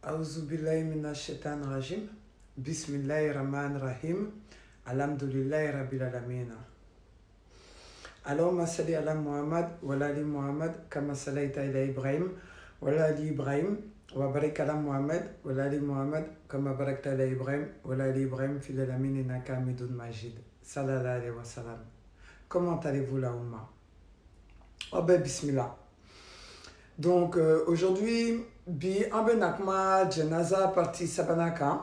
أعوذ بالله من الشيطان الرجيم بسم الله الرحمن الرحيم الحمد لله رب العالمين اللهم صل على محمد وعلى آل محمد كما صليت على إبراهيم وعلى آل إبراهيم وبارك على محمد وعلى آل محمد كما باركت على إبراهيم وعلى آل إبراهيم في العالمين إنك حميد مجيد صلى الله عليه وسلم. Comment allez-vous la Oumma? Oh ben bismillah. Donc aujourd'hui bi ambe nakma janaza parti sabanaka.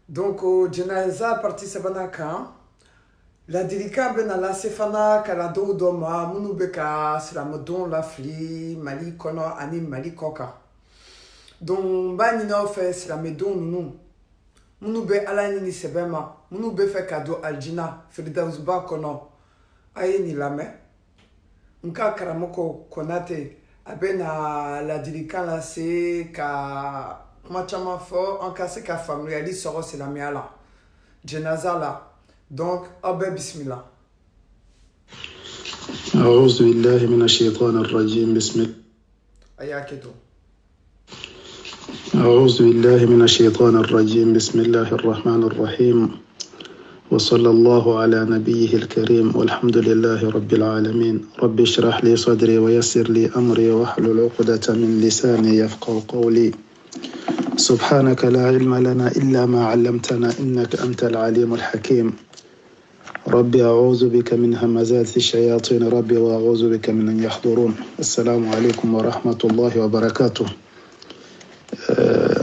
Donc au janaza parti sabanaka la dilika ben ala sefana kala do doma munu beka slamodon la fli mali kono ani mali koka. Donc bani no fe slamedon nu munu be ala ni sebema munu be fe kado aljina firdaus ba kono ayeni lame nka karamoko konate abena la dilika la se ka machama fo en casse ka familiali soro c'est la miala janaza la donc abe bismillah. أعوذ بالله من الشيطان الرجيم بسم الله. ayaketo أعوذ بالله من الشيطان الرجيم بسم الله الرحمن الرحيم وصلى الله على نبيه الكريم والحمد لله رب العالمين. رب اشرح لي صدري ويسر لي أمري واحلل عقدة من لساني يفقهوا قولي. سبحانك لا علم لنا إلا ما علمتنا إنك أنت العليم الحكيم. ربي أعوذ بك من همزات الشياطين ربي وأعوذ بك من أن يحضرون. السلام عليكم ورحمة الله وبركاته.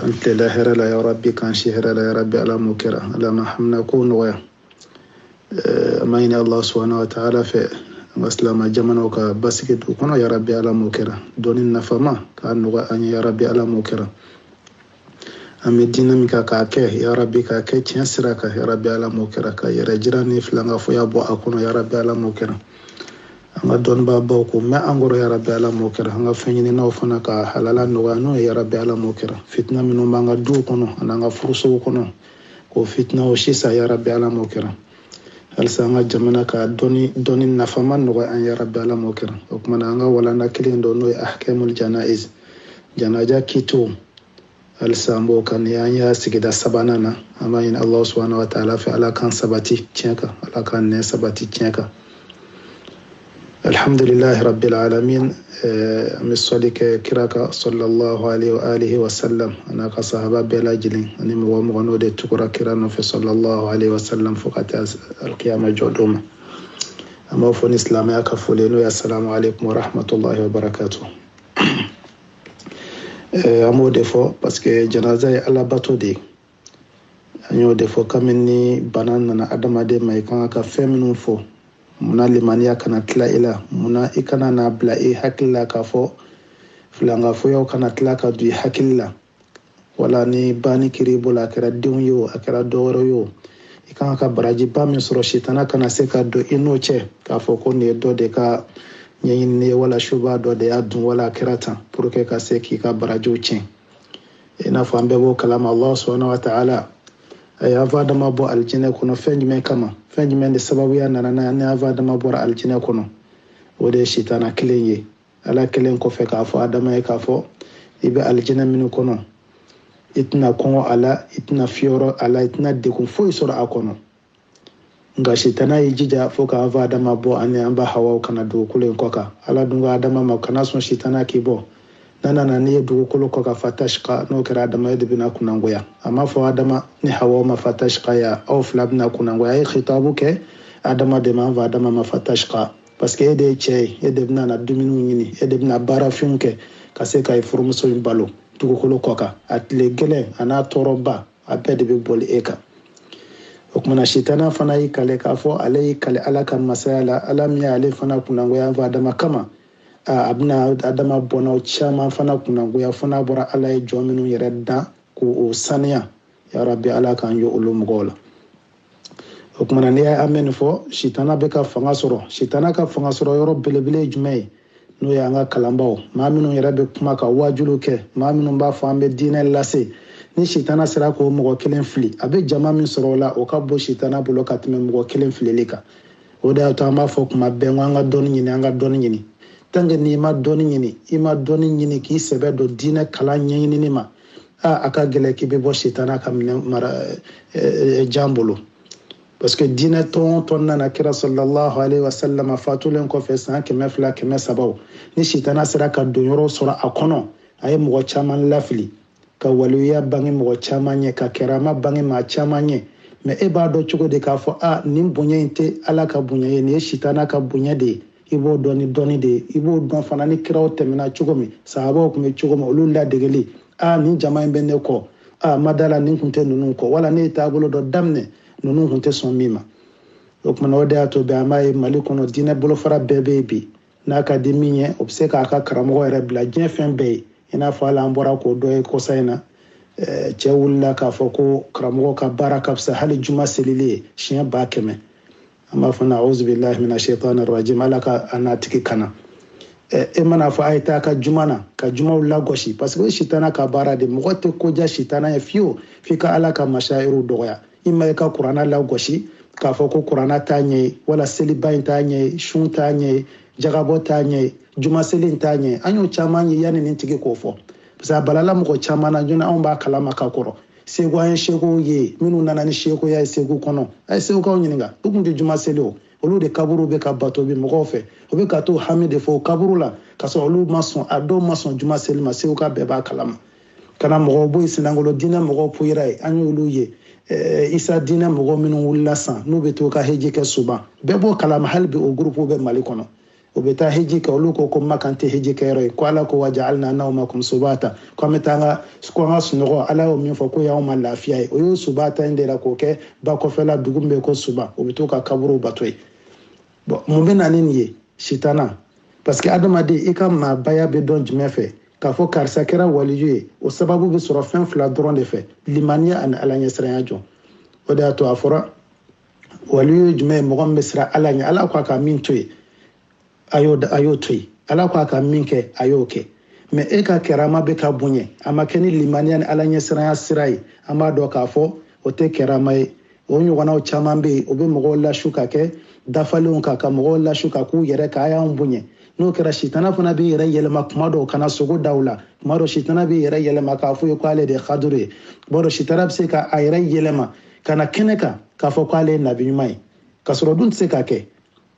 أنت لاهر لا يا ربي كان شهر لا يا ربي على مكرة على ما حمنا كون ويا أمين الله سبحانه وتعالى في مسلم جمنوك بسكت وكنا يا ربي على مكرة دون النفما كان أن يا ربي على مكرة أمدينا ميكا كاكه يا ربي كاكه تنسرك يا ربي على مكرة كا يرجرني فلان فيا بو أكون يا ربي على مكرة anga don ba boko me angoro ya rabbi ala mokera anga fenyini na ofana ka halala no wano ya rabbi ala mokera fitna minu manga du kono anga furuso kono ko fitna o shisa ya rabbi ala mokera halsa anga jamana ka doni nafaman no an ya rabbi ala mokera okmana anga wala na kilindo no ahkamul janaiz janaja kitu halsa mbo kan ya sigida sabanana ama in Allah subhanahu wa ta'ala fi ala kan sabati tiaka ala kan ne sabati tiaka. الحمد لله رب العالمين. مصلك كراك صلى الله عليه وآله وسلم أنا كصحابة بلا جلين أنا مغنو دي تقرأ كرانو في صلى الله عليه وسلم فقط القيامة جودوما أما فون إسلامي أكفولينو يا السلام عليكم ورحمة الله وبركاته. أمو دفو باسكي جنازة الله باتو دي أنيو دفو كمني بانانا أدما دي ما يكون كفيمنو فو muna limaniya kana tila ila muna ikana na bla hakilla ka fo flanga fo yo kana tila ka du hakilla wala ni bani kiribola kera diun yo akera doro yo ikana ka baraji ba min soro shitana kana se ka do inoche ka fo ko ne do de ka nyin ne wala shuba do de adun wala kerata pour que ka se ki ka baraji uchen ina fo ambe bo kalama Allah subhanahu wa ta'ala ay avadama bo aljina kono fenjime kama fenjime de sababu ya nana ne avadama bo aljina kono wode shitana kilenye ala kilen ko fe ka fo adama e ka fo ibe aljina min kono itna kongo ala itna fioro ala itna de ko fo isoro akono nga shitana yijija fo ka avadama bo ane amba hawa kana do kulen koka ala dunga adama makana son shitana kibo nana ni dugu kolo ko ka fatashqa no kira adama yadda bina kunangoya amma fa adama ni hawa ma fatashqa ya aw flabna kunangoya ay khitabu ke adama de ma va adama ma fatashqa parce que ede che ede bina na duminu nyini ede bina bara funke ka se ka ifurmuso balo dugu kolo ko ka atle gele ana toroba apede be bol eka okmana shitana fana yi kale ka fo alai kale alaka masala alam ya ale fana kunangoya va adama kama abna adama bona chama fana kuna goya fana bora ala e jominu yereda ko o saniya ya rabbi ala kan yo ulum gola okmana ne amen fo shitana be ka fanga soro shitana ka fanga soro yoro belebele jumay no ya nga kalambaw maminu yerebe kuma ka wajulu ke maminu ba fambe dina lase ni shitana sera ko mo kelen fli abe jama min soro la o ka bo shitana bolo ka tme mo kelen fli leka o da to ma fo kuma be nga don nyini tanga ni ma doni nyini ima doni nyini ki sebe do dina kala nyini ni ma aka gɛlɛ k'i bɛ bɔ sitana ka minɛ mara jan bolo parce que diinɛ tɔn nana kira sallallahu alaihi wasallam fatulen kɔfɛ san 200 300 ni sitana sera ka don yɔrɔ sɔrɔ a kɔnɔ a ye mɔgɔ caman lafili ka waliya bange mɔgɔ caman ɲɛ ka kɛrama bange maa caman ɲɛ mais e b'a dɔn cogo di k'a fɔ nin bonya in tɛ ala ka bonya ye nin ye sitana ka bonya de ye i b'o dɔn ni dɔnni de ye i b'o dɔn fana ni kiraw tɛmɛna cogo min sahabaw tun bɛ cogo min olu ladegeli nin jama in bɛ ne kɔ ma da la nin tun tɛ ninnu kɔ wala ne ye taabolo dɔ daminɛ ninnu tun tɛ sɔn min ma o kumana o de y'a to bɛn an b'a ye mali kɔnɔ diinɛ bolofara bɛɛ bɛ yen bi n'a ka di min ye o bɛ se k'a ka karamɔgɔ yɛrɛ bila diɲɛ fɛn bɛɛ ye i n'a fɔ hali an bɔra k'o dɔ ye kɔsa in na cɛ wulila k'a fɔ ko karamɔgɔ ka baara ka fisa hali juma selili ye siɲɛ 100 an b'a fɔ a'udhu billahi minash shaitani rajim ala ka a n'a tigi kana e mana fɔ a ye taa ka juma na ka jumaw lagosi parce que o ye sitana ka baara de mɔgɔ tɛ koja sitana ye fiyewu f'i ka ala ka mashayiru dɔgɔya i ma i ka kuranna lagosi k'a fɔ ko kuranna t'a ɲɛ ye wala seliba in t'a ɲɛ ye sun t'a ɲɛ ye jagabɔ t'a ɲɛ ye juma seli in t'a ɲɛ ye an y'o caman ye yanni nin tigi k'o fɔ parce que a balala mɔgɔ caman na joona anw b'a kalama ka kɔrɔ segu an ye seguw ye minnu nana ni seguya ye segu kɔnɔ a ye segukaw ɲininka u tun tɛ juma seli o olu de kaburu bɛ ka bato bi mɔgɔw fɛ u bɛ ka to hami de fɔ o kaburu la ka sɔrɔ olu ma sɔn a dɔw ma sɔn juma seli ma seguka bɛɛ b'a kalama kana mɔgɔw bɔ yen sinangolo diinɛ mɔgɔw poyira ye an y'olu ye isa diinɛ mɔgɔw minnu wulila san n'u bɛ to ka heji kɛ suban bɛɛ b'o kalama hali bi o gurupu bɛ mali kɔnɔ o bɛ taa heji kɛ olu ko Makan tɛ heji kɛyɔrɔ ye ko ala ko waja'alna nawmakum subata ko an bɛ taa an ka sunɔgɔ ala y'o min fɔ ko y'anw ma lafiya ye o y'o subata in de la k'o kɛ ba kɔfɛla dugu min bɛ ko suba o bɛ to ka kaburu bato ye bon mun bɛ na ni nin ye sitana parce que adamaden i ka maabaya bɛ dɔn jumɛn fɛ k'a fɔ karisa kɛra waliyu ye o sababu bɛ sɔrɔ fɛn 2 dɔrɔn de fɛ limaniya ani ala ɲɛsiranya jɔ o de y'a to a fɔra waliyu jumɛn ye mɔgɔ min bɛ siran ala ɲɛ ala ko a ka min to yen a y'o to yen ala ko a ka min kɛ a y'o kɛ mais e ka kɛrama bɛ ka bonya a ma kɛ ni limaniya ni ala ɲɛsiranya sira ye an b'a dɔn k'a fɔ o tɛ kɛrama ye o ɲɔgɔnnaw caman bɛ yen o bɛ mɔgɔw lasu ka kɛ dafalenw kan ka mɔgɔw lasu ka k'u yɛrɛ ka a y'anw bonya n'o kɛra sitana fana bɛ yɛrɛ yɛlɛma kuma dɔw kana sogo daw la kuma dɔw sitana bɛ yɛrɛ yɛlɛma k'a fɔ ye ko ale de ye kaduru ye kuma dɔw sitana bɛ se ka a yɛrɛ yɛlɛma ka na kɛnɛ kan k'a fɔ ko ale ye nabi ɲuman ye ka sɔrɔ dun tɛ se ka kɛ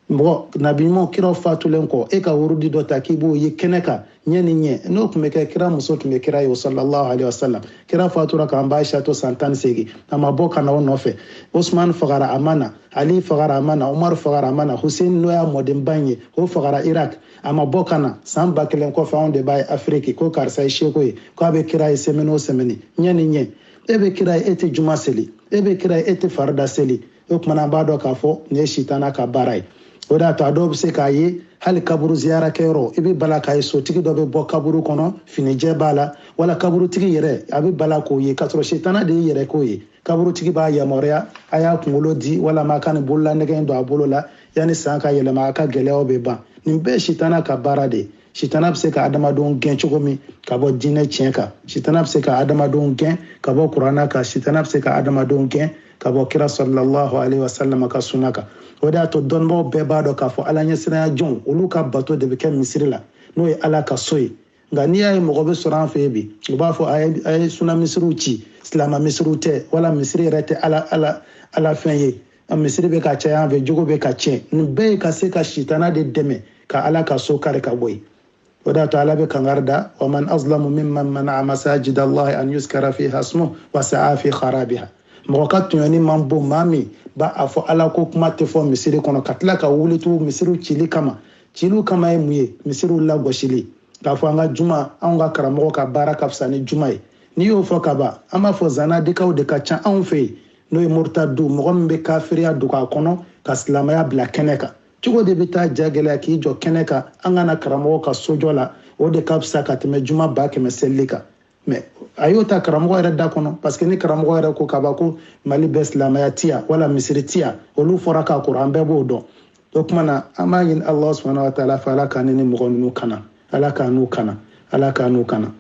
mɔgɔ nabi ɲumanw kiraw fatulen kɔ e ka wurudi dɔ ta k'i b'o ye kɛnɛ kan ɲɛ ni ɲɛ n'o tun bɛ kɛ kira muso tun bɛ kira ye sallallahu alaihi wasallam kira fatura k'an b'a Aisha san 18 a ma bɔ ka na o nɔfɛ Usman fagara a ma na Ali fagara a ma na Umar fagara a ma na Hussein n'o y'a mɔdenba in ye o fagara Irak a ma bɔ ka na san 1000 kɔfɛ anw de b'a ye Afiriki ko karisa ye seko ye ko a bɛ kira ye semaine o semaine ɲɛ ni ɲɛ e bɛ kira ye e tɛ juma seli e bɛ kira ye e tɛ farida seli o kumana an b'a dɔn k'a fɔ nin ye sitana ka baara ye o de y'a to a dɔw bɛ se k'a ye hali kaburu ziyara kɛyɔrɔ i bɛ bala k'a ye sotigi dɔ bɛ bɔ kaburu kɔnɔ finijɛ b'a la wala kaburutigi yɛrɛ a bɛ bala k'o ye k'a sɔrɔ sitana de y'i yɛrɛ k'o ye kaburutigi b'a yamaruya a y'a kunkolo di walama a ka nin bolola nɛgɛ don a bolo la yanni san ka yɛlɛma a ka gɛlɛyaw bɛ ban nin bɛɛ sitana ka baara de ye sitana bɛ se ka adamadenw gɛn cogo min ka bɔ diinɛ tiɲɛ kan sitana bɛ se ka adamadenw gɛn ka bɔ kuranna kan sitana bɛ se ka adamadenw gɛn ka bɔ kira sallallahu alaihi wasallam ka sunna kan o de y'a to dɔnnibaw bɛɛ b'a dɔn k'a fɔ ala ɲɛsiranya jɔnw olu ka bato de bɛ kɛ misiri la n'o ye ala ka so ye nka n'i y'a ye mɔgɔ bɛ sɔrɔ an fɛ yen bi u b'a fɔ a ye sunna misiriw ci silama misiriw tɛ wala misiri yɛrɛ tɛ ala fɛn ye misiri bɛ ka caya an fɛ jogo bɛ ka tiɲɛ nin bɛɛ ye ka se ka sitana de dɛmɛ ka ala ka so kari ka bɔ yen o de y'a to ala bɛ kangari da wa man azlamu mimman mana'a masajida allahi an yuskara fiha ismuhu wa sa'a fi kharabiha mɔgɔ ka tɔɲɔni man bon maa min b'a a fɔ ala ko kuma tɛ fɔ misiri kɔnɔ ka tila ka wuli to misiriw cili kama ye mun ye misiriw lagosili k'a fɔ an ka juma anw ka karamɔgɔ ka baara ka fisa ni juma ye n'i y'o fɔ ka ban an b'a fɔ zanadikaw de ka ca anw fɛ yen n'o ye murtadu mɔgɔ min bɛ kafiriya dogo a kɔnɔ ka silamɛya bila kɛnɛ kan cogo de bɛ taa ja gɛlɛya k'i jɔ kɛnɛ kan an kana karamɔgɔ ka sojɔ la o de ka fisa ka tɛmɛ juma 100 selili kan mais a y'o ta karamɔgɔ yɛrɛ da kɔnɔ parce que ni karamɔgɔ yɛrɛ ko kaba ko mali bɛ silamɛya tiya wala misiri tiya olu fɔra k'a kɔrɔ an bɛɛ b'o dɔn o tuma na an b'a ɲini ala subhanahu wa ta'ala fɛ ala k'an ni mɔgɔ ninnu kana ala k'an n'u kana ala k'an n'u kana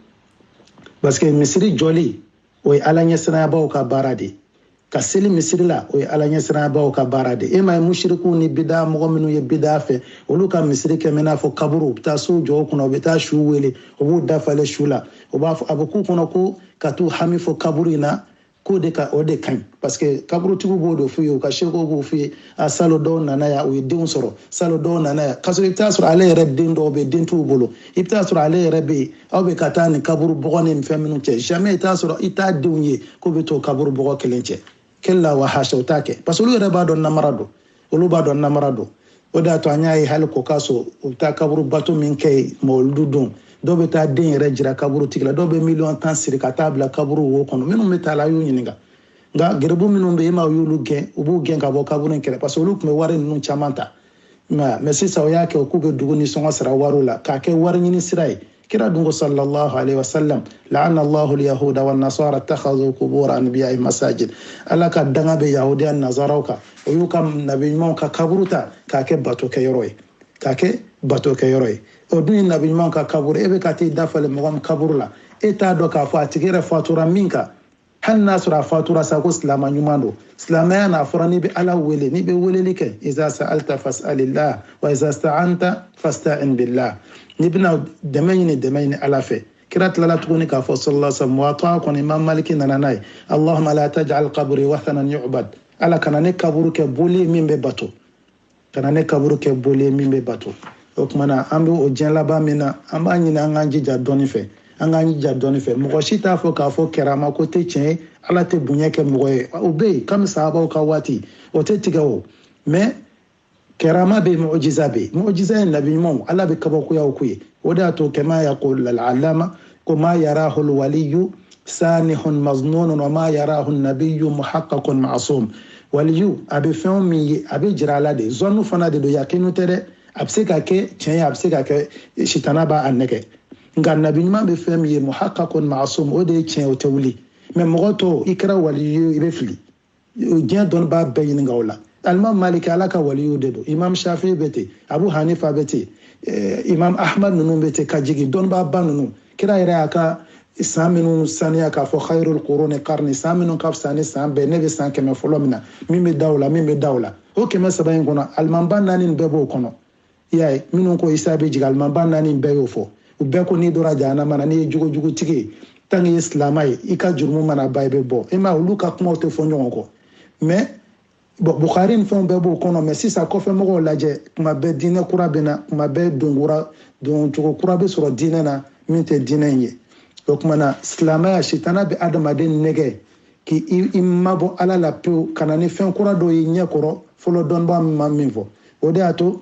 parce que misiri jɔli o ye ala ɲɛsiranyabaw ka baara de ye ka seli misiri la o ye ala ɲɛsiranyabaw ka baara de ye e ma ye mushiriku ni bida mɔgɔ minnu ye bida fɛ olu ka misiri kɛ i n'a fɔ kaburu u bɛ taa so jɔ o kunna u bɛ taa su wele u b'u dafalen su la u b'a fɔ a bɛ k'u kɔnɔ ko ka t'u hami fɔ kaburu in na k'o de ka ɲi parce que kaburutigiw b'o de f'u ye u ka sekow b'o f'u ye a salo dɔw nana yan u ye denw sɔrɔ salo dɔw nana yan k'a sɔrɔ i bɛ taa sɔrɔ ale yɛrɛ den dɔw bɛ den t'u bolo i bɛ taa sɔrɔ ale yɛrɛ bɛ yen aw bɛ ka taa nin kaburu bɔgɔ ni fɛn minnu cɛ jamais i t'a sɔrɔ i t'a denw ye k'o bɛ t'o kaburu bɔgɔ kelen cɛ kɛlɛ wa hasha o t'a kɛ parce que olu yɛrɛ b'a dɔn namara don olu b'a dɔn namara don o de y'a to an y'a ye hali k'o k'a sɔrɔ u bɛ taa kaburu bato min kɛ yen mawuludu don dɔw bɛ taa den yɛrɛ jira kaburu tigi la dɔw bɛ 1,000,000 siri ka taa bila kaburu wo kɔnɔ minnu bɛ taa la a y'u ɲininka nka gɛrɛbu minnu bɛ yen i ma y'olu gɛn u b'u gɛn ka bɔ kaburu in kɛrɛ parce que olu tun bɛ wari ninnu caman ta mais sisan o y'a kɛ k'u bɛ dugu ni sɔngɔ sara wariw la k'a kɛ wari ɲini sira ye kira dun ko sallallahu alaihi wasallam la'ana Allahu al-yahuda wan nasara ittakhadhu qubur anbiya'i masajid ala ka danga bɛ yahudiya nazaraw kan o y'u ka nabi ɲumanw ka kaburu ta k'a kɛ bato kɛyɔrɔ ye k'a kɛ bato kɛyɔrɔ ye o dun ye nabi ɲumanw ka kaburu e bɛ ka t'i dafalen mɔgɔ min kaburu la e t'a dɔn k'a fɔ a tigi yɛrɛ fatura min kan hali n'a sɔrɔ a fatura sa ko silama ɲuman don silamɛya n'a fɔra n'i bɛ ala wele n'i bɛ weleli kɛ iza sa'alta fas'alillah wa iza sta'anta fasta'in billah n'i bɛna dɛmɛ ɲini ala fɛ kira tilala tuguni k'a fɔ sallallahu alaihi wasallam wa ta'a kɔni imam maliki nana n'a ye allahumma la taj'al qabri wathanan yu'bad ala kana ne kaburu kɛ boli min bɛ bato kana ne kaburu kɛ boli min bɛ bato o tuma na an bɛ o diɲɛ laban min na an b'a ɲini an k'an jija dɔɔni fɛ an k'an jija dɔɔni fɛ mɔgɔ si t'a fɔ k'a fɔ kɛrama ko tɛ tiɲɛ ye ala tɛ bonya kɛ mɔgɔ ye o bɛ yen kami sahabaw ka waati o tɛ tigɛ o mais kɛrama bɛ yen mu'jiza bɛ yen mu'jiza ye nabi ɲumanw ala bɛ kabakoyaw k'u ye o de y'a to kama yaqulu al-allama ko ma yarahu al-waliyu sanihun maznunun wa ma yarahu an-nabiyyu muhaqqaqun ma'sum waliyu a bɛ fɛn min ye a bɛ jira ala de zɔnnu fana de don yakinu tɛ dɛ a bɛ se ka kɛ tiɲɛ ye a bɛ se ka kɛ sitana b'a nɛgɛ nka nabi ɲuman bɛ fɛn min ye muhaqqaqun ma'sum o de ye tiɲɛ o tɛ wuli mais mɔgɔ tɔw i kɛra waliyu i bɛ fili diɲɛ dɔnnibaa bɛɛ ɲininka o la alimam maliki ala ka waliyu de don imam shafi bɛ ten abu hanifa bɛ ten imam ahmad ninnu bɛ ten ka jigin dɔnnibaa ba ninnu kira yɛrɛ y'a ka san minnu saniya k'a fɔ khairul quruni qarni san minnu ka fisa ni san bɛɛ ne bɛ san 100 fɔlɔ min na min bɛ da o la min bɛ da o la o 300 in kɔnɔ alimamba 4 nin bɛɛ b'o kɔnɔ i y'a ye minnu ko isa bɛ jigin alimamba 4 nin bɛɛ y'o fɔ u bɛɛ ko n'i dora jahanama na n'i ye jugutigi ye tant que i ye silamɛ ye i ka jurumu mana ba i bɛ bɔ i ma olu ka kumaw tɛ fɔ ɲɔgɔn kɔ mais Bukhari ni fɛnw bɛɛ b'o kɔnɔ mais sisan kɔfɛ mɔgɔw lajɛ kuma bɛɛ diinɛ kura bɛ na kuma bɛɛ doncogo kura bɛ sɔrɔ diinɛ na min tɛ diinɛ in ye o tuma na silamɛya sitana bɛ adamaden nɛgɛ k'i mabɔ ala la pewu ka na ni fɛn kura dɔ ye ɲɛ kɔrɔ fɔlɔ dɔnnibaa min ma min fɔ o de y'a to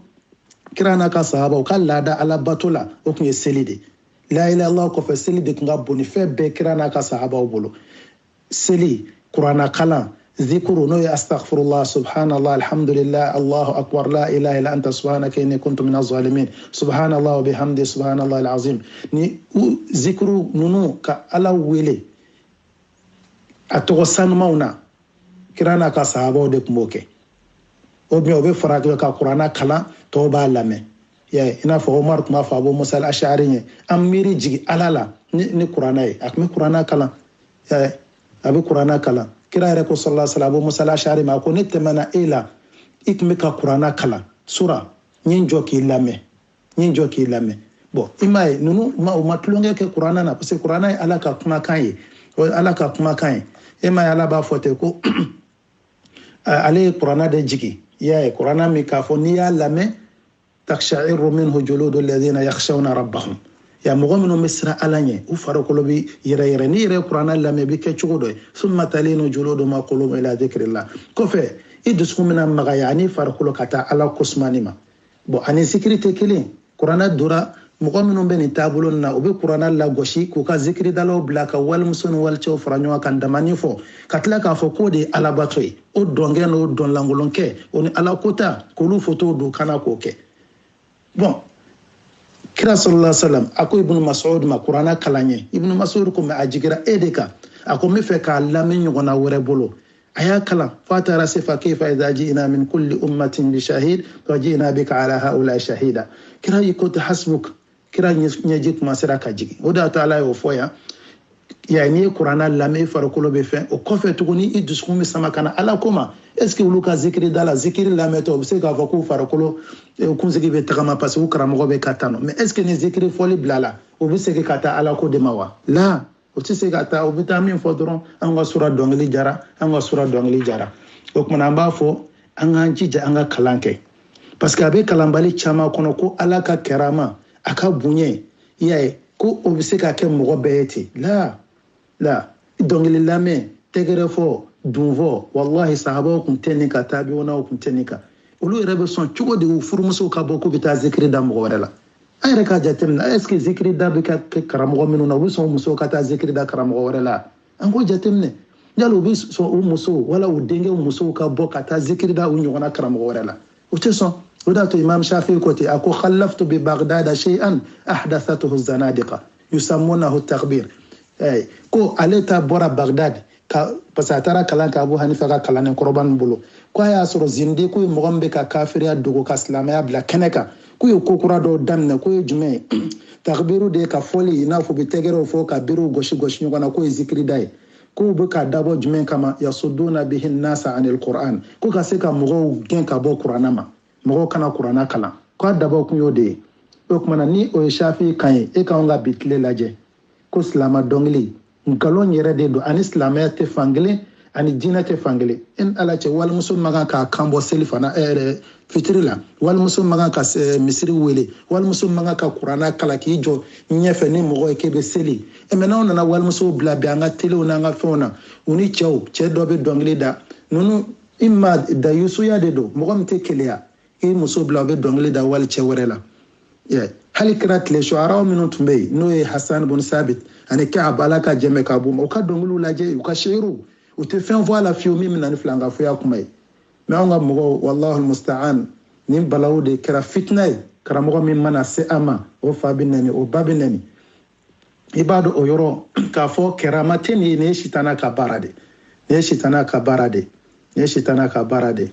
kira n'a ka sahabaw ka laada ala bato la o tun ye seli de la ilaha illallah kɔfɛ seli de tun ka bon ni fɛn bɛɛ kira n'a ka sahabaw bolo seli kuranna kalan ذكر نوي أستغفر الله سبحان الله الحمد لله الله أكبر لا إله إلا أنت سبحانك إني كنت من الظالمين سبحان الله وبحمده سبحان الله العظيم ني ذكر نونو كألا ويلي أتوسان مونا كرانا كصحابة دك موكي وبي وبي فراغ كقرانا كلا توبا لامي يا إنا فعمر ما فأبو موسى الأشعري أميري جي ألا لا ني قرانا أكمل قرانا كلا يا أبي قرانا كلا kira yɛrɛ ko sallallahu alaihi wasallam Abu Musa al-Ash'ari ma ko ne tɛmɛna e la i tun bɛ ka kuranna kalan sura n ye n jɔ k'i lamɛn bon i m'a ye ninnu u ma tulonkɛ kɛ kuranna na parce que kuranna ye ala ka kumakan ye e m'a ye ala b'a fɔ ten ko ale ye kuranna de jigi i y'a ye kuranna min k'a fɔ n'i y'a lamɛn taksha'iru minhu juludu alladhina yakhshawna rabbahum ya mɔgɔ minnu bɛ siran ala ɲɛ u farikolo bɛ yɛrɛ n'i yɛrɛ kuranna lamɛn i bɛ kɛ cogo dɔ ye summa talinu juluduma qulubuhum ila dhikrillah kɔfɛ i dusukun bɛna magaya ani farikolo ka taa ala kosumani ma bon ani zikiri tɛ kelen kuranna dora mɔgɔ minnu bɛ nin taabolo na u bɛ kuranna lagosi k'u ka zikiridalaw bila ka walimuso ni walicɛw fara ɲɔgɔn kan damani fɔ ka tila k'a fɔ k'o de ye alabato ye o dɔnkɛ n'o dɔnlankolonkɛ o ni alakota k'olu fotow don kana k'o kɛ bon kira sallallahu alaihi wasallam ako ibnu mas'ud ma qur'ana kalanye ibnu mas'ud ko me ajigira edeka ako me fe ka lamin ɲɔgɔnna wɛrɛ bolo aya kala fatara sifa kayfa idha ji'na min kulli ummatin bi shahid wa ji'na bika ala haula shahida kira yiko ta hasbuk kira nyaji kuma sira ka jigi o da ta ala yo foya ya ni qur'ana lamin farikolo be fɛn o kɔfɛ tuguni i dusukun bɛ sama kana ala koma est ce que olu ka zikiri dala zikiri lamɛntɔ o bɛ se k'a fɔ k'u farikolo kunsigi bɛ tagama parce que u karamɔgɔ bɛ ka taa nɔ mais est ce que ni zikiri fɔli bila la o bɛ segin ka taa ala ko de ma wa la o tɛ se ka taa o bɛ taa min fɔ dɔrɔn an ka sura dɔnkili jara an ka sura dɔnkili jara o kumana an b'a fɔ an k'an jija an ka kalan kɛ parce que a bɛ kalanbali caman kɔnɔ ko ala ka kɛrama a ka bonya i y'a ye ko o bɛ se ka kɛ mɔgɔ bɛɛ ye ten la dɔnkili lamɛn tɛgɛrɛ fɔ dunfɔ wallahi sahabaw kun tɛ nin ka tabi'unaw kun tɛ nin kan olu yɛrɛ bɛ sɔn cogo di u furumusow ka bɔ k'u bɛ taa zikiri da mɔgɔ wɛrɛ la an yɛrɛ ka jateminɛ est ce que zikiri da bɛ kɛ karamɔgɔ minnu na u bɛ sɔn musow ka taa zikiri da karamɔgɔ wɛrɛ la an k'o jateminɛ yala u bɛ sɔn u musow wala u denkɛw musow ka bɔ ka taa zikiri da u ɲɔgɔnna karamɔgɔ wɛrɛ la u tɛ sɔn o de y'a to imam shafi'i ko ten a ko khallaftu bi bagdada shay'an ahdathatuhu zanadiqa yusammunahu takbir ko ale ta bɔra bagdad parce que a taara kalan kɛ Abu Hanifa ka kalannen kɔrɔba ninnu bolo ko a y'a sɔrɔ zinde ko ye mɔgɔ min bɛ ka kafiriya dogo ka silamɛya bila kɛnɛ kan k'u ye ko kura dɔw daminɛ k'o ye jumɛn ye takbiru de ye ka fɔli i n'a fɔ u bɛ tɛgɛrɛw fɔ ka berew gosi ɲɔgɔn na k'o ye zikiri da ye k'u bɛ ka dabɔ jumɛn kama yasuduna bihi nasa anil Qur'an ko ka se ka mɔgɔw gɛn ka bɔ kuranna ma mɔgɔw kana kuranna kalan k'a dabɔ kun y'o de ye o kumana ni o ye Shafi'i kan ye e k'anw ka bi tile lajɛ ko silama dɔnkili nkalon yɛrɛ de don ani silamɛya tɛ fankelen ani diinɛ tɛ fankelen ala cɛ walimuso man kan k'a kan bɔ seli fana fitiri la walimuso man kan ka misiri wele walimuso man kan ka kuranna kala k'i jɔ ɲɛfɛ ni mɔgɔ ye k'e bɛ seli mɛ n'aw nana walimusow bila bi an ka telew n'an ka fɛnw na u ni cɛ dɔ bɛ dɔnkili da ninnu ima dayusuya de don mɔgɔ min tɛ keleya i muso bila u bɛ dɔnkili da wali cɛ wɛrɛ la hali kira tile shuaraw minnu tun bɛ yen n'o ye Hasan bun Sabit ani Ka'ab ala ka jɛmɛ ka bɔ u ka dɔnkiliw lajɛ u ka seeru u tɛ fɛn fɔ a la fiyewu min bɛna ni filankafoya kuma ye mɛ anw ka mɔgɔw wallahu musta'an nin balawu de kɛra fitina ye karamɔgɔ min mana se a ma o fa bɛ nɛni o ba bɛ nɛni i b'a dɔn o yɔrɔ k'a fɔ kɛrama tɛ nin ye nin ye sitana ka baara de nin ye sitana ka baara de nin ye sitana ka baara de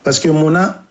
parce que munna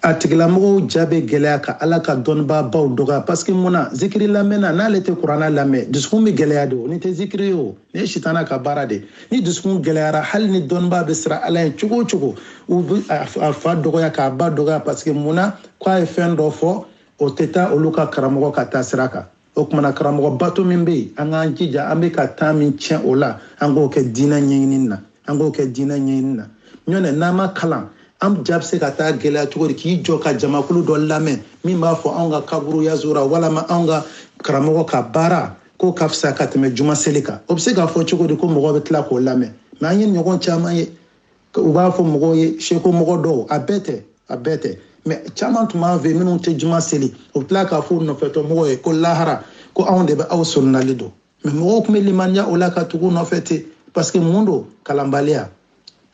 a tigilamɔgɔw ja bɛ gɛlɛya ka ala ka dɔnnibaa baw dɔgɔya parce que munna zikiri lamɛn na n'ale tɛ kuranna lamɛn dusukun bɛ gɛlɛya de o ni tɛ zikiri ye o ni ye sitana ka baara de ni dusukun gɛlɛyara hali ni dɔnnibaa bɛ siran ala ye cogo o cogo u bɛ a fa dɔgɔya k'a ba dɔgɔya parce que munna k'a ye fɛn dɔ fɔ o tɛ taa olu ka karamɔgɔ ka taa sira kan o kumana karamɔgɔ bato min bɛ yen an k'an jija an bɛ ka temps min tiɲɛ o la an k'o kɛ diinɛ ɲɛɲini na an k'o kɛ diinɛ ɲɛɲini na ɲɔn tɛ n'an ma kalan an ja bɛ se ka taa gɛlɛya cogo di k'i jɔ ka jamakulu dɔ lamɛn min b'a fɔ anw ka kaburu yazora walama anw ka karamɔgɔ ka baara k'o ka fisa ka tɛmɛ juma seli kan o bɛ se k'a fɔ cogo di ko mɔgɔ bɛ tila k'o lamɛn mɛ an ye ɲɔgɔn caman ye u b'a fɔ mɔgɔw ye seko mɔgɔ dɔw a bɛɛ tɛ mɛ caman tun b'an fɛ minnu tɛ juma seli o bɛ tila k'a fɔ nɔfɛtɔ mɔgɔw ye ko lahara ko anw de bɛ aw sɔnnali don mɛ mɔgɔw tun bɛ limaniya o la ka tugu nɔfɛ ten parce que mun don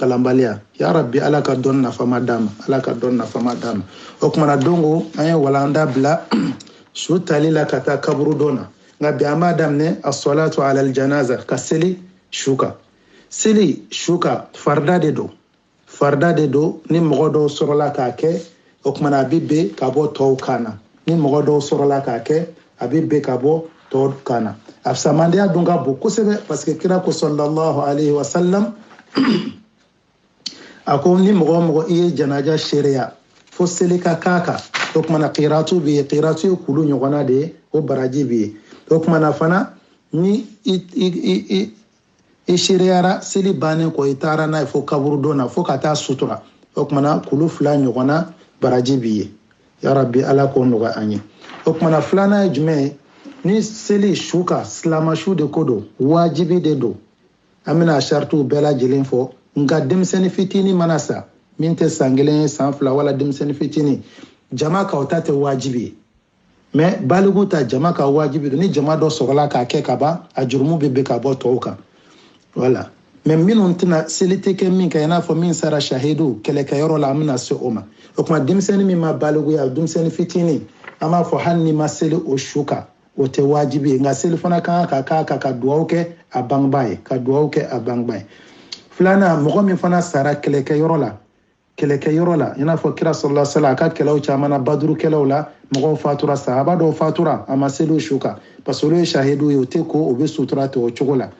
kalanbaliya ya rabbi ala ka dɔn nafama d'a ma ala ka dɔn nafama d'a ma o kumana dongo an ye walanda bila su tali la ka taa kaburu dɔ na nka bi an b'a daminɛ as-salatu ala al-janaza ka seli su kan seli su kan farida de don ni mɔgɔ dɔw sɔrɔla k'a kɛ o kumana a bɛ ben ka bɔ tɔw kan na ni mɔgɔ dɔw sɔrɔla k'a kɛ a bɛ ben ka bɔ tɔw kan na a fisamandenya dun ka bon kosɛbɛ parce que kira ko sallallahu alayhi wa sallam a ko ni mɔgɔ o mɔgɔ i ye janaja seereya fo seli ka k'a kan o kumana qiratu bɛ yen qiratu ye kulu ɲɔgɔnna de ye o baraji bɛ yen o kumana fana ni i seereyara seli bannen kɔ i taara n'a ye fo kaburu dɔ na fo ka taa sutura o kumana kulu 2 ɲɔgɔnna baraji bɛ yen ya rabbi ala k'o nɔgɔya an ye o kumana filanan ye jumɛn ye ni seli su kan silama su de ko don wajibi de don an bɛna saritiw bɛɛ lajɛlen fɔ nka denmisɛnnin fitinin mana sa min tɛ san 1 san 2 wala denmisɛnnin fitinin jama ka o ta tɛ wajibi ye mɛ baligu ta jama ka wajibi don ni jama dɔ sɔrɔla k'a kɛ ka ban a jurumu bɛ ben ka bɔ tɔw kan voilà mɛ minnu tɛna seli tɛ kɛ min kan i n'a fɔ min sara shahidu kɛlɛkɛyɔrɔ la an bɛna se o ma o tuma denmisɛnnin min ma baliguya denmisɛnnin fitinin an b'a fɔ hali ni ma seli o su kan o tɛ wajibi ye nka seli fana kan ka k'a kan ka dugawu kɛ a bangebaa ye filanan mɔgɔ min fana sara kɛlɛkɛyɔrɔ la i n'a fɔ kira sallallahu alaihi wasallam a ka kɛlɛw caman na baduru kɛlɛw la mɔgɔw fatura sahaba dɔw fatura a ma seli o su kan parce que olu ye shahidu ye o tɛ ko o bɛ sutura ten o cogo la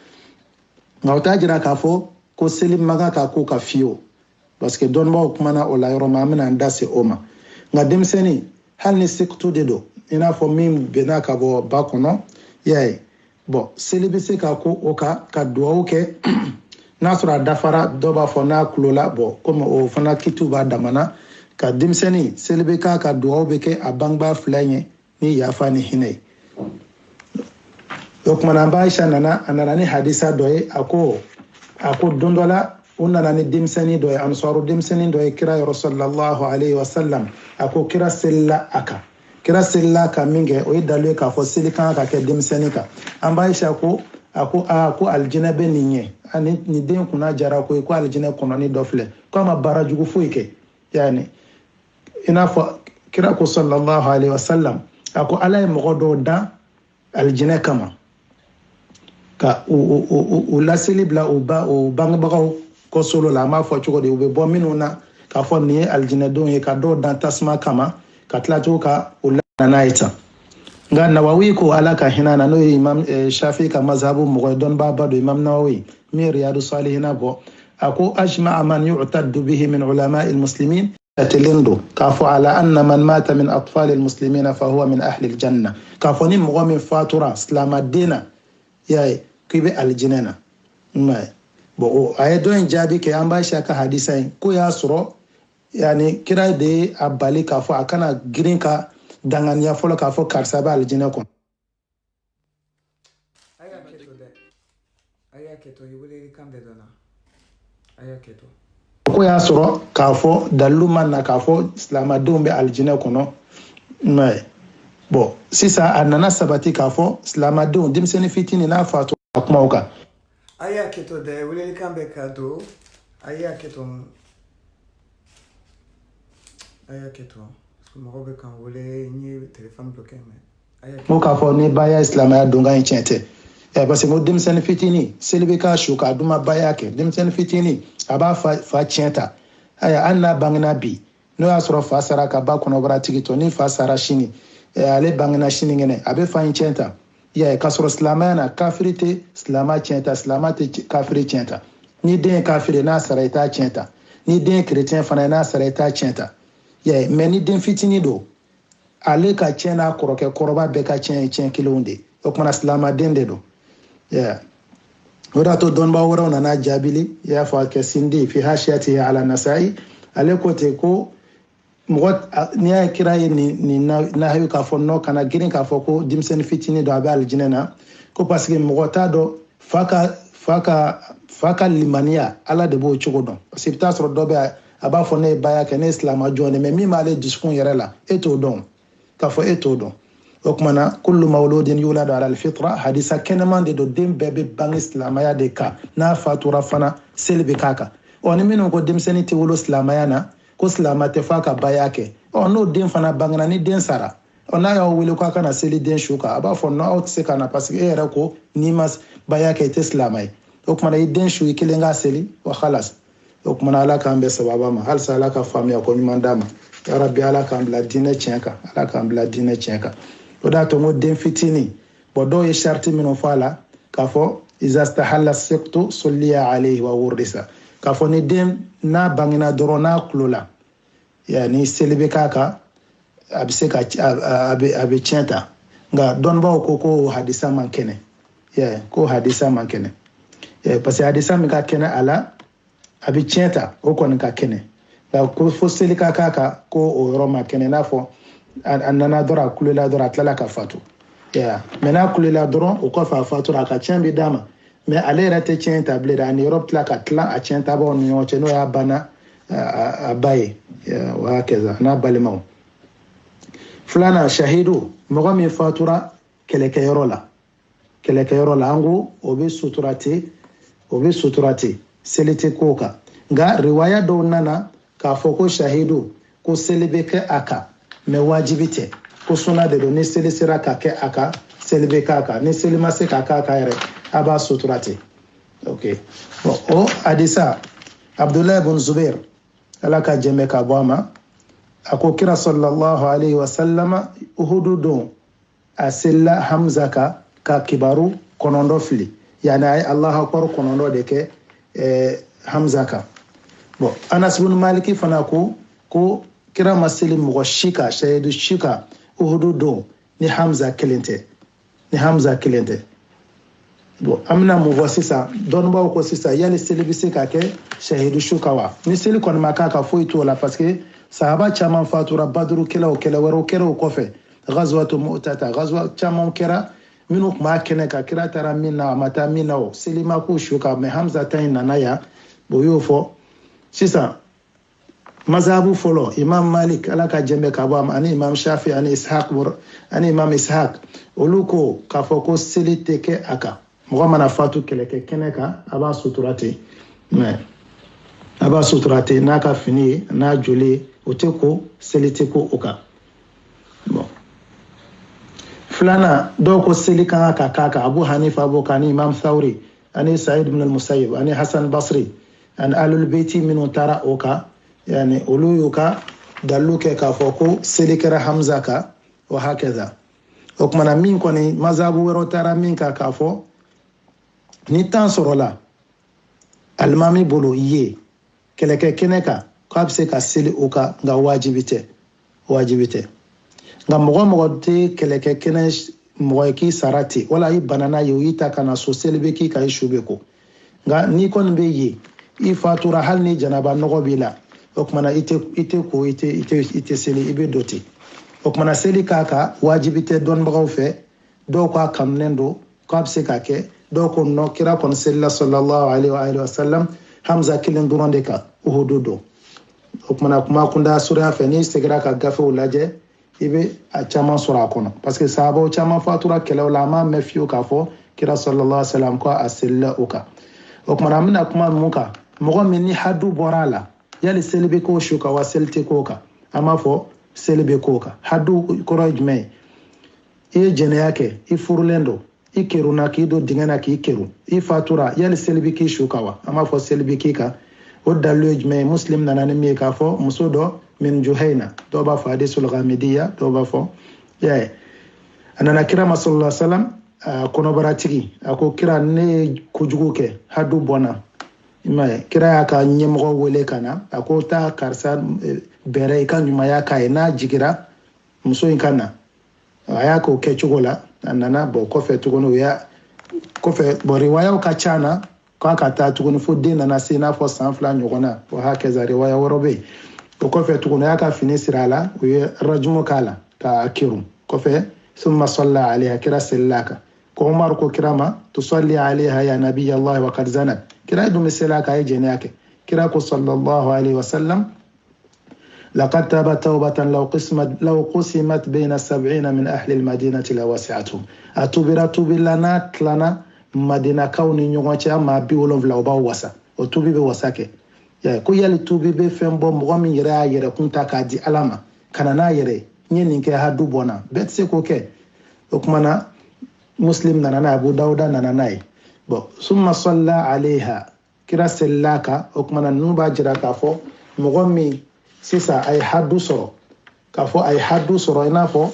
nka o t'a jira k'a fɔ ko seli man kan ka k'o ka fiyewu parce que dɔnnibaw kumana o la yɔrɔ min an bɛna an da se o ma nka denmisɛnnin hali ni sekutu de don i n'a fɔ min bɛnna ka bɔ ba kɔnɔ i y'a ye bon seli bɛ se ka ko o kan ka duwawu kɛ n'a sɔrɔ a dafara dɔ b'a fɔ n'a kulo la bon comme o fana kitiw b'a damana ka denmisɛnnin seli bɛ k'a ka duwawu bɛ kɛ a bangebaa fila ye ni yafa ni hinɛ ye o kumana Aisha nana ni hadisa dɔ ye a ko don dɔ la u nana ni denmisɛnnin dɔ ye ansɔru denmisɛnnin dɔ ye kira yɔrɔ sallallahu alaihi wasallam a ko kira selila a kan kira selila ka min kɛ o ye dalilu ye k'a fɔ seli kan ka kɛ denmisɛnnin kan Aisha ko ko aljinɛ bɛ nin ɲɛ ni den kunna jara ko aljinɛ kɔnɔni dɔ filɛ ko a ma baara jugu foyi kɛ yani i n'a fɔ kira ko sallallahu alaihi wasallam a ko ala ye mɔgɔ dɔw dan aljinɛ kama ka u laseli bila o bangebagaw kɔsolo la an b'a fɔ cogo di u bɛ bɔ minnu na k'a fɔ nin ye aljinɛdenw ye ka dɔw dan tasuma kama ka tila cogo ka u lana n'a ye tan nka Nawawi ko ala ka hinɛ na n'o ye imam Shafi ka mazhabu mɔgɔ ye dɔnnibaaba dɔ Imam Nawawi min ye Riyadu Salihina bɔ a ko ajma'a man yu'taddu bihi min ulama'i al-muslimin atelendo k'a fɔ ala anna man mata min atfal al-muslimin fa huwa min ahli al-janna k'a fɔ ni mɔgɔ min fatura silamaden na y'a ye k'i bɛ aljinɛ na bon a ye dɔ in jaabi kɛ an b'a ka hadisa in ko y'a sɔrɔ yani kira de ye a bali k'a fɔ a kana girin ka danganiya fɔlɔ k'a fɔ karisa bɛ aljinɛ kɔnɔ ko y'a sɔrɔ k'a fɔ dalilu man na k'a fɔ silamadenw bɛ aljinɛ kɔnɔ bon sisan a nana sabati k'a fɔ silamadenw denmisɛnnin fitinin n'a fatu a kumaw kan a y'a kɛ to dɛ welelikan bɛ ka don a y'a kɛ to mɔgɔ bɛ kan wele n ye téléphone bloqué mais ko k'a fɔ ni baya silamɛya donkan in tiɲɛ tɛ parce que ko denmisɛnnin fitinin seli bɛ k'a su k'a duma baya kɛ denmisɛnnin fitinin a b'a fa tiɲɛ ta hali n'a bangena bi n'o y'a sɔrɔ fa sara ka ba kɔnɔbara tigi to ni fa sara sini ale bangena sini kɛnɛ a bɛ fa in tiɲɛ ta k'a sɔrɔ silamɛya na kafiri tɛ silamɛ tiɲɛ ta silamɛ tɛ kafiri tiɲɛ ta ni den ye kafiri n'a sara i t'a tiɲɛ ta ni den ye chrétien fana ye n'a sara i t'a tiɲɛ ta mais ni den fitinin don ale ka tiɲɛ n'a kɔrɔkɛ kɔrɔba bɛɛ ka tiɲɛ ye tiɲɛ kelenw de o kumana silamaden de don o de y'a to dɔnnibaa wɛrɛw nana jaabili i y'a fɔ a kɛ sindi fi hashiyatihi ala nasa'i ale ko ten ko mɔgɔ n'i y'a ye kira ye nin nahayu k'a fɔ nɔ kana girin k'a fɔ ko denmisɛnnin fitinin don a bɛ aljinɛ na ko parce que mɔgɔ t'a dɔn fa ka limaniya ala de b'o cogo dɔn parce que i bɛ taa sɔrɔ dɔ bɛ a b'a fɔ ne ye baya kɛ ne ye silama jɔn mais min b'ale dusukun yɛrɛ la e t'o dɔn k'a fɔ e t'o dɔn o kumana kullu mawludin yuladu ala al-fitra hadisa kɛnɛman de don den bɛɛ bɛ bange silamaya de kan n'a fatura fana seli bɛ k'a kan ni minnu ko denmisɛnnin tɛ wolo silamaya na ko silama tɛ f'a ka baya kɛ n'o den fana bangena ni den sara n'a y'aw wele k'a kana seli den su kan a b'a fɔ non aw tɛ se ka na parce que e yɛrɛ ko n'i ma baya kɛ i tɛ silama ye o kumana i den su i kelen k'a seli wa khalas o kumana ala k'an bɛ sababa ma halisa ala ka faamuya ko ɲuman d'a ma ya rabbi ala k'an bila diinɛ tiɲɛ kan ala k'an bila diinɛ tiɲɛ kan o de y'a to n ko den fitinin dɔw ye sariti minnu fɔ a la k'a fɔ iza stahalla siqtu sulliya alayhi wa wurrisa k'a fɔ ni den n'a bangena dɔrɔn n'a kulo la ni seli bɛ k'a kan a bɛ se ka a bɛ tiɲɛ ta nka dɔnnibaw ko hadisa man kɛnɛ ko hadisa man kɛnɛ parce que hadisa min ka kɛnɛ a la a bɛ tiɲɛ ta o kɔni ka kɛnɛ nka ko fo seli ka k'a kan ko o yɔrɔ ma kɛnɛ i n'a fɔ a nana dɔrɔn a kulela dɔrɔn a tilala ka fatu mais n'a kulela dɔrɔn o kɔfɛ a fatura a ka tiɲɛ bɛ d'a ma mais ale yɛrɛ tɛ tiɲɛ ta bilen dɛ a ni yɔrɔ bɛ tila ka tilan a tiɲɛ tabaw ni ɲɔgɔn cɛ n'o y'a banna a ba ye o y'a kɛ n'a balimaw filanan shahidu mɔgɔ min fatura kɛlɛkɛyɔrɔ la an ko o bɛ sutura ten seli tɛ k'o kan nka riwaya dɔw nana k'a fɔ ko shahidu ko seli bɛ kɛ a kan mais wajibi tɛ ko sunna de don ni seli sera ka kɛ a kan seli bɛ k'a kan ni seli ma se ka k'a kan yɛrɛ a b'a sutura ten ok bon o hadisa Abdullah ibn Zubair ala ka jɛmɛ ka bɔ a ma a ko kira sallallahu alaihi wa sallama uhudu don a selila Hamza ka kibaru kɔnɔntɔn fili yani a ye Allahu akbar kɔnɔntɔn de kɛ Hamza kan bon Anas ibn Maliki fana ko kira ma seli mɔgɔ si kan shahidu si kan uhudu don ni Hamza kelen tɛ bon amna mu voici ça don ba ko sisa yali seli bi se ka ke shahidu shukawa ni seli kon makaka fo ito la parce que sahaba chama fatura badru kila o kila waro kera o kofe ghazwatu mu'tata ghazwa chama kera minu ma kene ka kira tara minna mata minna o seli ma ko shuka me hamza tayin nanaya bo yo fo sisa mazhabu folo imam malik alaka jembe kabam ani imam shafi ani ishaq ani imam ishaq oluko ka fo ko seli teke aka mɔgɔ mana fatu kɛlɛkɛ kɛnɛ kan a b'a sutura ten mais a b'a sutura ten n'a ka fini ye n'a joli ye o tɛ ko seli tɛ ko o kan bon filanan dɔw ko seli kan ka k'a kan abu hanifa b'o kan ani imam thawri ani sa'id ibn al-musayyib ani hasan basri ani alul beiti minnu taara o kan yani olu y'u ka dalilu kɛ k'a fɔ ko seli kɛra hamza kan o hakɛza o kumana min kɔni mazhabu wɛrɛw taara min kan k'a fɔ ni tan sɔrɔ la alimami bolo ye kɛlɛkɛ kɛnɛ kan k'a bɛ se ka seli o kan nka wajibi tɛ nka mɔgɔ tɛ kɛlɛkɛ kɛnɛ mɔgɔ ye k'i sara ten wala i banana ye o y'i ta ka na so seli bɛ k'i kan i su bɛ ko nka n'i kɔni bɛ ye i fatura hali ni janaba nɔgɔ b'i la o kumana i tɛ ko i tɛ seli i bɛ dɔ ten o kumana seli k'a kan wajibi tɛ dɔnnibagaw fɛ dɔw k'a kanunen don k'a bɛ se ka kɛ dɔw ko nɔ kira kɔni selila sallallahu alaihi wa sallam hamza kelen dɔrɔn de kan uhudu don o kumana kuma kunda surunya fɛ n'i segira ka gafew lajɛ i bɛ a caman sɔrɔ a kɔnɔ parce que sahabaw caman fatura kɛlɛw la a m'a mɛn fiyewu k'a fɔ kira sallallahu alaihi wa sallam ko a selila o kan o kumana an bɛna kuma mun kan mɔgɔ min ni hadu bɔra a la yali seli bɛ k'o su kan wa seli tɛ k'o kan an b'a fɔ seli bɛ k'o kan hadu kɔrɔ ye jumɛn ye i ye jɛnɛya kɛ i furulen don i keruna k'i don dingɛ na k'i keru i fatura yali seli bɛ k'i su kan wa an b'a fɔ seli bɛ k'i kan o dalilu ye jumɛn ye muslim nana ni min ye k'a fɔ muso dɔ min juhayna dɔw b'a fɔ hadisul ghamidiyya dɔw b'a fɔ y'a ye a nana kira ma sallallahu alaihi wa sallam kɔnɔbaratigi a ko kira ne ye kojugu kɛ hadu bɔnna i m'a ye kira y'a ka ɲɛmɔgɔ wele ka na a ko taa karisa bɛrɛ i ka ɲumanya k'a ye n'a jigira muso in ka na a y'a k'o kɛ cogo la a nana bɔ kɔfɛ tuguni o y'a kɔfɛ bɔn riwayaw ka ca na k'a ka taa tuguni fo den nana se i n'a fɔ san 2 ɲɔgɔn na o hakɛza riwaya wɛrɛ bɛ yen o kɔfɛ tuguni a y'a ka fini siri a la u ye rajumu k'a la k'a kiru kɔfɛ summa salla alayha kira selila kan ko Umar ko kira ma tusalli alayha ya nabiyallah wa qad zanat kira dum sela ka ye jɛnɛya kɛ kira ko sallallahu alayhi wa sallam لقد تاب توبة لو قسمت بين 70 من أهل المدينة لوسعتهم أتوبرا توبلنا تلنا مدينة كوني نيوغوتيا ما بيولون فلاوبا وسا وتوبي بوساكي يا كو يالي توبي بفمبو مغامي يرا يرا كنتا كادي ألاما كاننا يرا نينينكي هادو بونا بيتسي كوكي وكمانا مسلم نانا أبو داودا نانا بو ثم صلى عليها كرا سلاكا وكمانا نوبا جراكا فو مغامي sisan a ye hadu sɔrɔ k'a fɔ a ye hadu sɔrɔ i n'a fɔ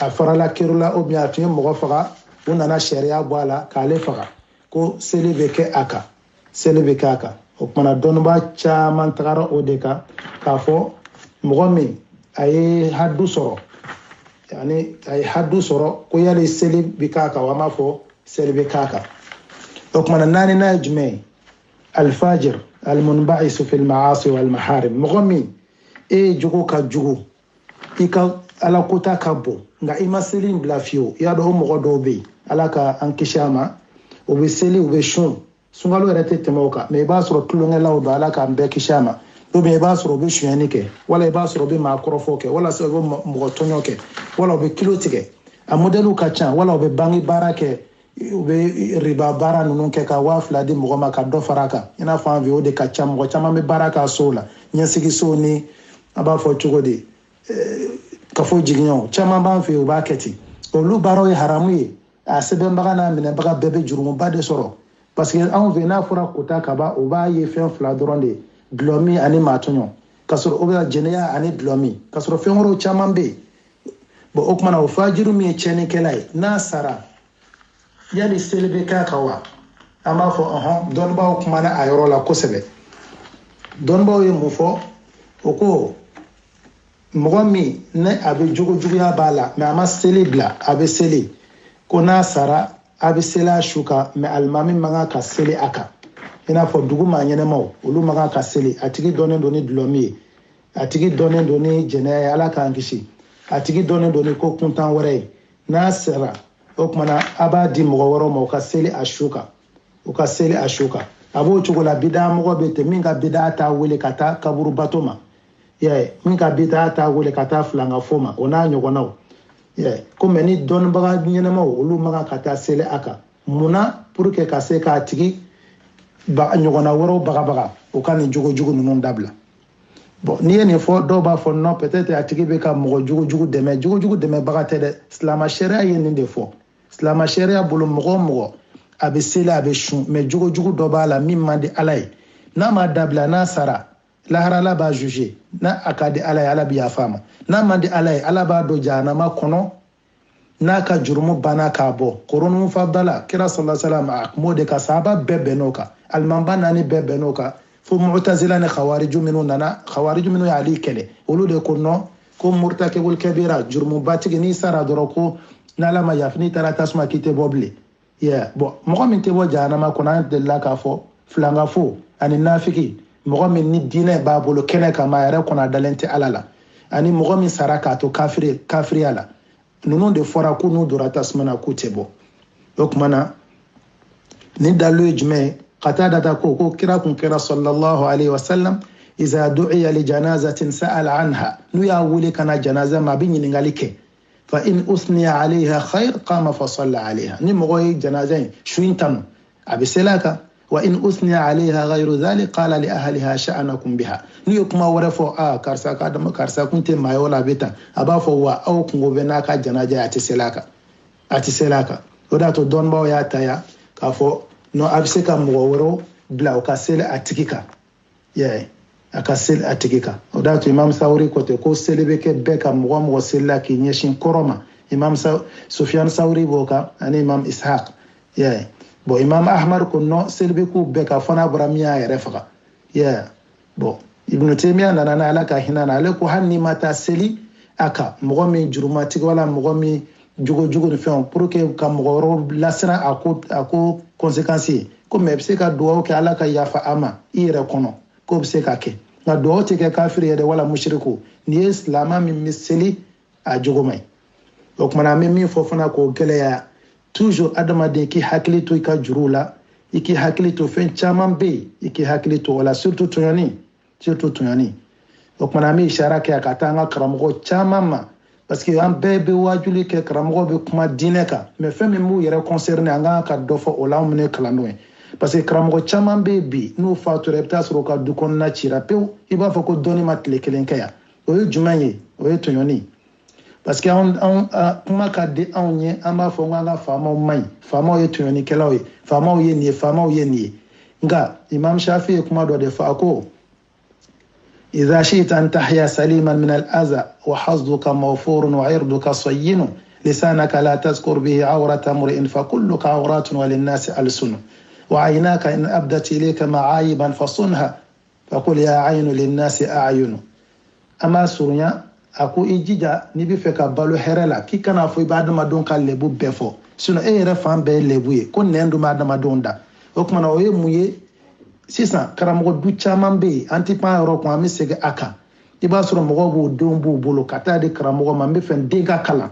a farala kero la ou bien a tun ye mɔgɔ faga u nana sariya bɔ a la k'ale faga ko seli bɛ kɛ a kan seli bɛ kɛ a kan o kumana dɔnnibaa caman tagara o de kan k'a fɔ mɔgɔ min a ye hadu sɔrɔ yani a ye hadu sɔrɔ ko yali seli bɛ k'a kan an b'a fɔ seli bɛ k'a kan o kumana naaninan ye jumɛn ye alfajir almunba'isu fil ma'asi wal maharim mɔgɔ min e jogo ka jugu i ka ala kota ka bon nka i ma seli bila fiyewu i y'a dɔn o mɔgɔ dɔw bɛ yen ala ka an kisi a ma u bɛ seli u bɛ sun sunkalo yɛrɛ tɛ tɛmɛ o kan mɛ i b'a sɔrɔ tulonkɛlaw don ala k'an bɛɛ kisi a ma ou bien i b'a sɔrɔ u bɛ sonyɛni kɛ wala i b'a sɔrɔ u bɛ maa kɔrɔfɔ kɛ wala u bɛ mɔgɔ tɔɲɔ kɛ wala u bɛ kilo tigɛ a modèle ka ca wala u bɛ bange baara kɛ u bɛ riba baara ninnu kɛ ka 2000 di mɔgɔ ma ka dɔ fara a kan i n'a fɔ an fɛ o de ka ca mɔgɔ caman bɛ baara k'a sow la ɲɛsigisow ni a b'a fɔ cogo di ka fɔ jigiɲɛw caman b'an fɛ yen u b'a kɛ ten olu baaraw ye haramu ye a sɛbɛnbaga n'a minɛbaga bɛɛ bɛ jurumuba de sɔrɔ parce que anw fɛ n'a fɔra kota ka ban o b'a ye fɛn 2 dɔrɔn de dulɔmi ani maatɔɲɔ ka sɔrɔ o bɛ jɛnɛya ani dulɔmi ka sɔrɔ fɛn wɛrɛw caman bɛ yen bon o kumana o fajiru min ye tiɲɛnikɛla ye n'a sara yali seli bɛ k'a kan wa an b'a fɔ dɔnnibaw kumana a yɔrɔ la kosɛbɛ dɔnnibaw ye mun fɔ o ko mɔgɔ min ne a bɛ juguya b'a la mɛ a ma seli bila a bɛ seli ko n'a sara a bɛ seli a su kan mais alimami man kan ka seli a kan i n'a fɔ dugu maa ɲɛnɛmaw olu man kan ka seli a tigi dɔnnen don ni dulɔmi ye a tigi dɔnnen don ni jɛnɛya ye Ala k'an kisi a tigi dɔnnen don ni ko kuntan wɛrɛ ye n'a sera o kumana a b'a di mɔgɔ wɛrɛw ma u ka seli a su kan u ka seli a su kan a b'o cogo la bida mɔgɔ bɛ ten min ka bida t'a wele ka taa kaburu bato ma min ka bida t'a wele ka taa filangafo ma o n'a ɲɔgɔnnaw ko mɛ ni dɔnnibaga ɲɛnɛmaw olu man kan ka taa seli a kan munna pour que ka se k'a tigi ɲɔgɔnna wɛrɛw bagabaga u ka nin jogojugu ninnu dabila bon n'i ye nin fɔ dɔw b'a fɔ non peut-être a tigi bɛ ka mɔgɔ jogojugu dɛmɛbaga tɛ dɛ silama sariya ye nin de fɔ silama sariya bolo mɔgɔ o mɔgɔ a bɛ seli a bɛ sun mais jogojugu dɔ b'a la min man di Ala ye n'a ma dabila n'a sara laharala b'a juger n'a a ka di Ala ye Ala bɛ yafa ma n'a man di Ala ye Ala b'a don jahanama kɔnɔ n'a ka jurumu banna k'a bɔ koronu fabala kira sallallahu alaihi wasallam a kuma o de kan sahaba bɛɛ bɛnn'o kan alimamba naani bɛɛ bɛnn'o kan fo mu'tazila ni khawariju minnu nana khawariju minnu y'ali kɛlɛ olu de ko non ko murtakibul kabira jurumubatigi n'i sara dɔrɔn ko n'Ala ma yafa n'i taara tasuma k'i tɛ bɔ bilen bon mɔgɔ min tɛ bɔ jahanama kɔnɔ an delila k'a fɔ filangafo ani nafiki mɔgɔ min ni diinɛ b'a bolo kɛnɛ kama a yɛrɛ kɔnɔ a dalen tɛ Ala la ani mɔgɔ min sara k'a to kafiriya la ninnu de fɔra ko n'u donna tasuma na k'u tɛ bɔ o tuma na ni dalilu ye jumɛn ye Qatada ko kira kun kɛra sallallahu alaihi wasallam iza du'iya li janazatin sa'ala anha n'u y'a wele kana janaza ma a bɛ ɲininkali kɛ fa in usniya alayha khair qama fa salla alayha ni mɔgɔ ye janaza in su in tanu a bɛ seli a kan wa in usniya alayha ghayru dhalik qala li ahliha sha'anakum biha n'u ye kuma wɛrɛ fɔ karisa kun tɛ maa ye wala a bɛ tan a b'a fɔ wa aw kungo bɛ n'a ka janaja a tɛ seli a kan o de y'a to dɔnnibaw y'a ta yan k'a fɔ non a bɛ se ka mɔgɔ wɛrɛw bila u ka seli a tigi kan a ka seli a tigi kan o de y'a to Imam Sawuri ko ten ko seli bɛ kɛ bɛɛ ka mɔgɔ seli la k'i ɲɛsin kɔrɔ ma Imam Sufyan Sawuri b'o kan ani Imam Ishaq bon Imam Ahmad ko non seli bɛ k'u bɛɛ kan fo n'a bɔra min y'a yɛrɛ faga bon Ibn Taymiyyah nana n'a Ala ka hinɛ na ale ko hali n'i ma taa seli a kan mɔgɔ min jurumatigi wala mɔgɔ min jogojugu ni fɛnw pour que ka mɔgɔ wɛrɛw lasiran a ko conséquence ye ko mais i bɛ se ka dugawu kɛ Ala ka yafa a ma i yɛrɛ kɔnɔ k'o bɛ se ka kɛ nka dugawu tɛ kɛ kafiri ye dɛ wala mushriku n'i ye silama min bɛ seli a jogo man ɲi o kumana an bɛ min fɔ fana k'o gɛlɛya toujours adamaden k'i hakili to i ka juruw la i k'i hakili to fɛn caman bɛ yen i k'i hakili to o la surtout tɔɲɔni o kumana an bɛ ishaara kɛ ka taa an ka karamɔgɔ caman ma parce que an bɛɛ bɛ wajuli kɛ karamɔgɔ bɛ kuma diinɛ kan mais fɛn min b'u yɛrɛ concerné an kan ka dɔ fɔ o la anw minnu ye kalandenw ye parce que karamɔgɔ caman bɛ yen bi n'u fatura i bɛ taa sɔrɔ u ka du kɔnɔna cira pewu i b'a fɔ ko dɔnni ma tile kelen kɛ yan o ye jumɛn ye o ye tɔɲɔni parce que kuma ka di anw ye an b'a fɔ k'an ka faamaw man ɲi faamaw ye tɔɲɔnikɛlaw ye faamaw ye nin ye nka Imam Shafi ye kuma dɔ de fɔ a ko إذا شئت أن تحيا سليما من الأذى وحظك موفور وعرضك صين لسانك لا تذكر به عورة امرئ فكلك عورات وللناس ألسن وعيناك إن أبدت إليك معايبا فصنها فقل يا عين للناس أعين أما سوريا أكو إجيجا نبي فيك بالو هرلا كي كان أفوي بعد ما دون كان لبو بفو سنو إيه رفان بي لبوي كون نندو بعد ما دون دا وكما نوي مويه sisan karamɔgɔ du caman bɛ yen an tɛ pan yɔrɔ kun an bɛ segin a kan i b'a sɔrɔ mɔgɔw b'o denw b'u bolo ka taa di karamɔgɔ ma n bɛ fɛ den ka kalan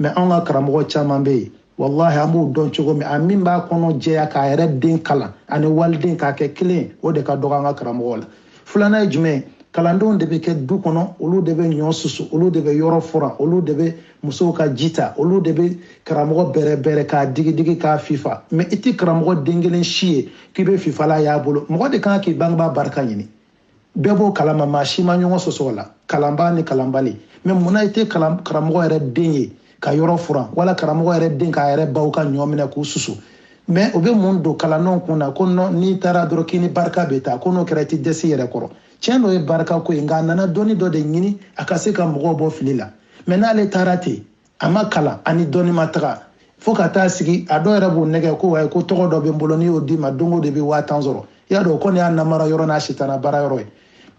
mɛ anw ka karamɔgɔ caman bɛ yen walahi an b'o dɔn cogo min a min b'a kɔnɔ jɛya k'a yɛrɛ den kalan ani waliden k'a kɛ kelen ye o de ka dɔgɔ an ka karamɔgɔ la filanan ye jumɛn ye kalandenw de bɛ kɛ du kɔnɔ olu de bɛ ɲɔ susu olu de bɛ yɔrɔ furan olu de bɛ musow ka ji ta olu de bɛ karamɔgɔ bɛrɛbɛrɛ k'a digi k'a fifa mɛ i tɛ karamɔgɔ den kelen si ye k'i bɛ fifala y'a bolo mɔgɔ de kan k'i bangebaa barika ɲini bɛɛ b'o kalama maa si ma ɲɔgɔn sɔsɔ o la kalanbaa ni kalanbali mɛ munna i tɛ karamɔgɔ yɛrɛ den ye ka yɔrɔ furan wala karamɔgɔ yɛrɛ den k'a yɛrɛ baw ka ɲɔ minɛ k'u susu mɛ o bɛ mun don kalandenw kun na ko n'i taara dɔrɔn k'i ni barika bɛ taa ko n'o kɛra i tɛ dɛsɛ i yɛrɛ kɔrɔ tiɲɛ dɔ ye barika ko ye nka a nana dɔnni dɔ de ɲini a ka se ka mɔgɔw bɔ fili la mɛ n'ale taara ten a ma kalan ani dɔnni ma taga fo ka taa sigi a dɔw yɛrɛ b'u nɛgɛ ko wayi ko tɔgɔ dɔ bɛ n bolo n'i y'o d'i ma don o don i bɛ 5000 sɔrɔ i y'a dɔn o kɔni y'a namara yɔrɔ n'a sitana baara yɔrɔ ye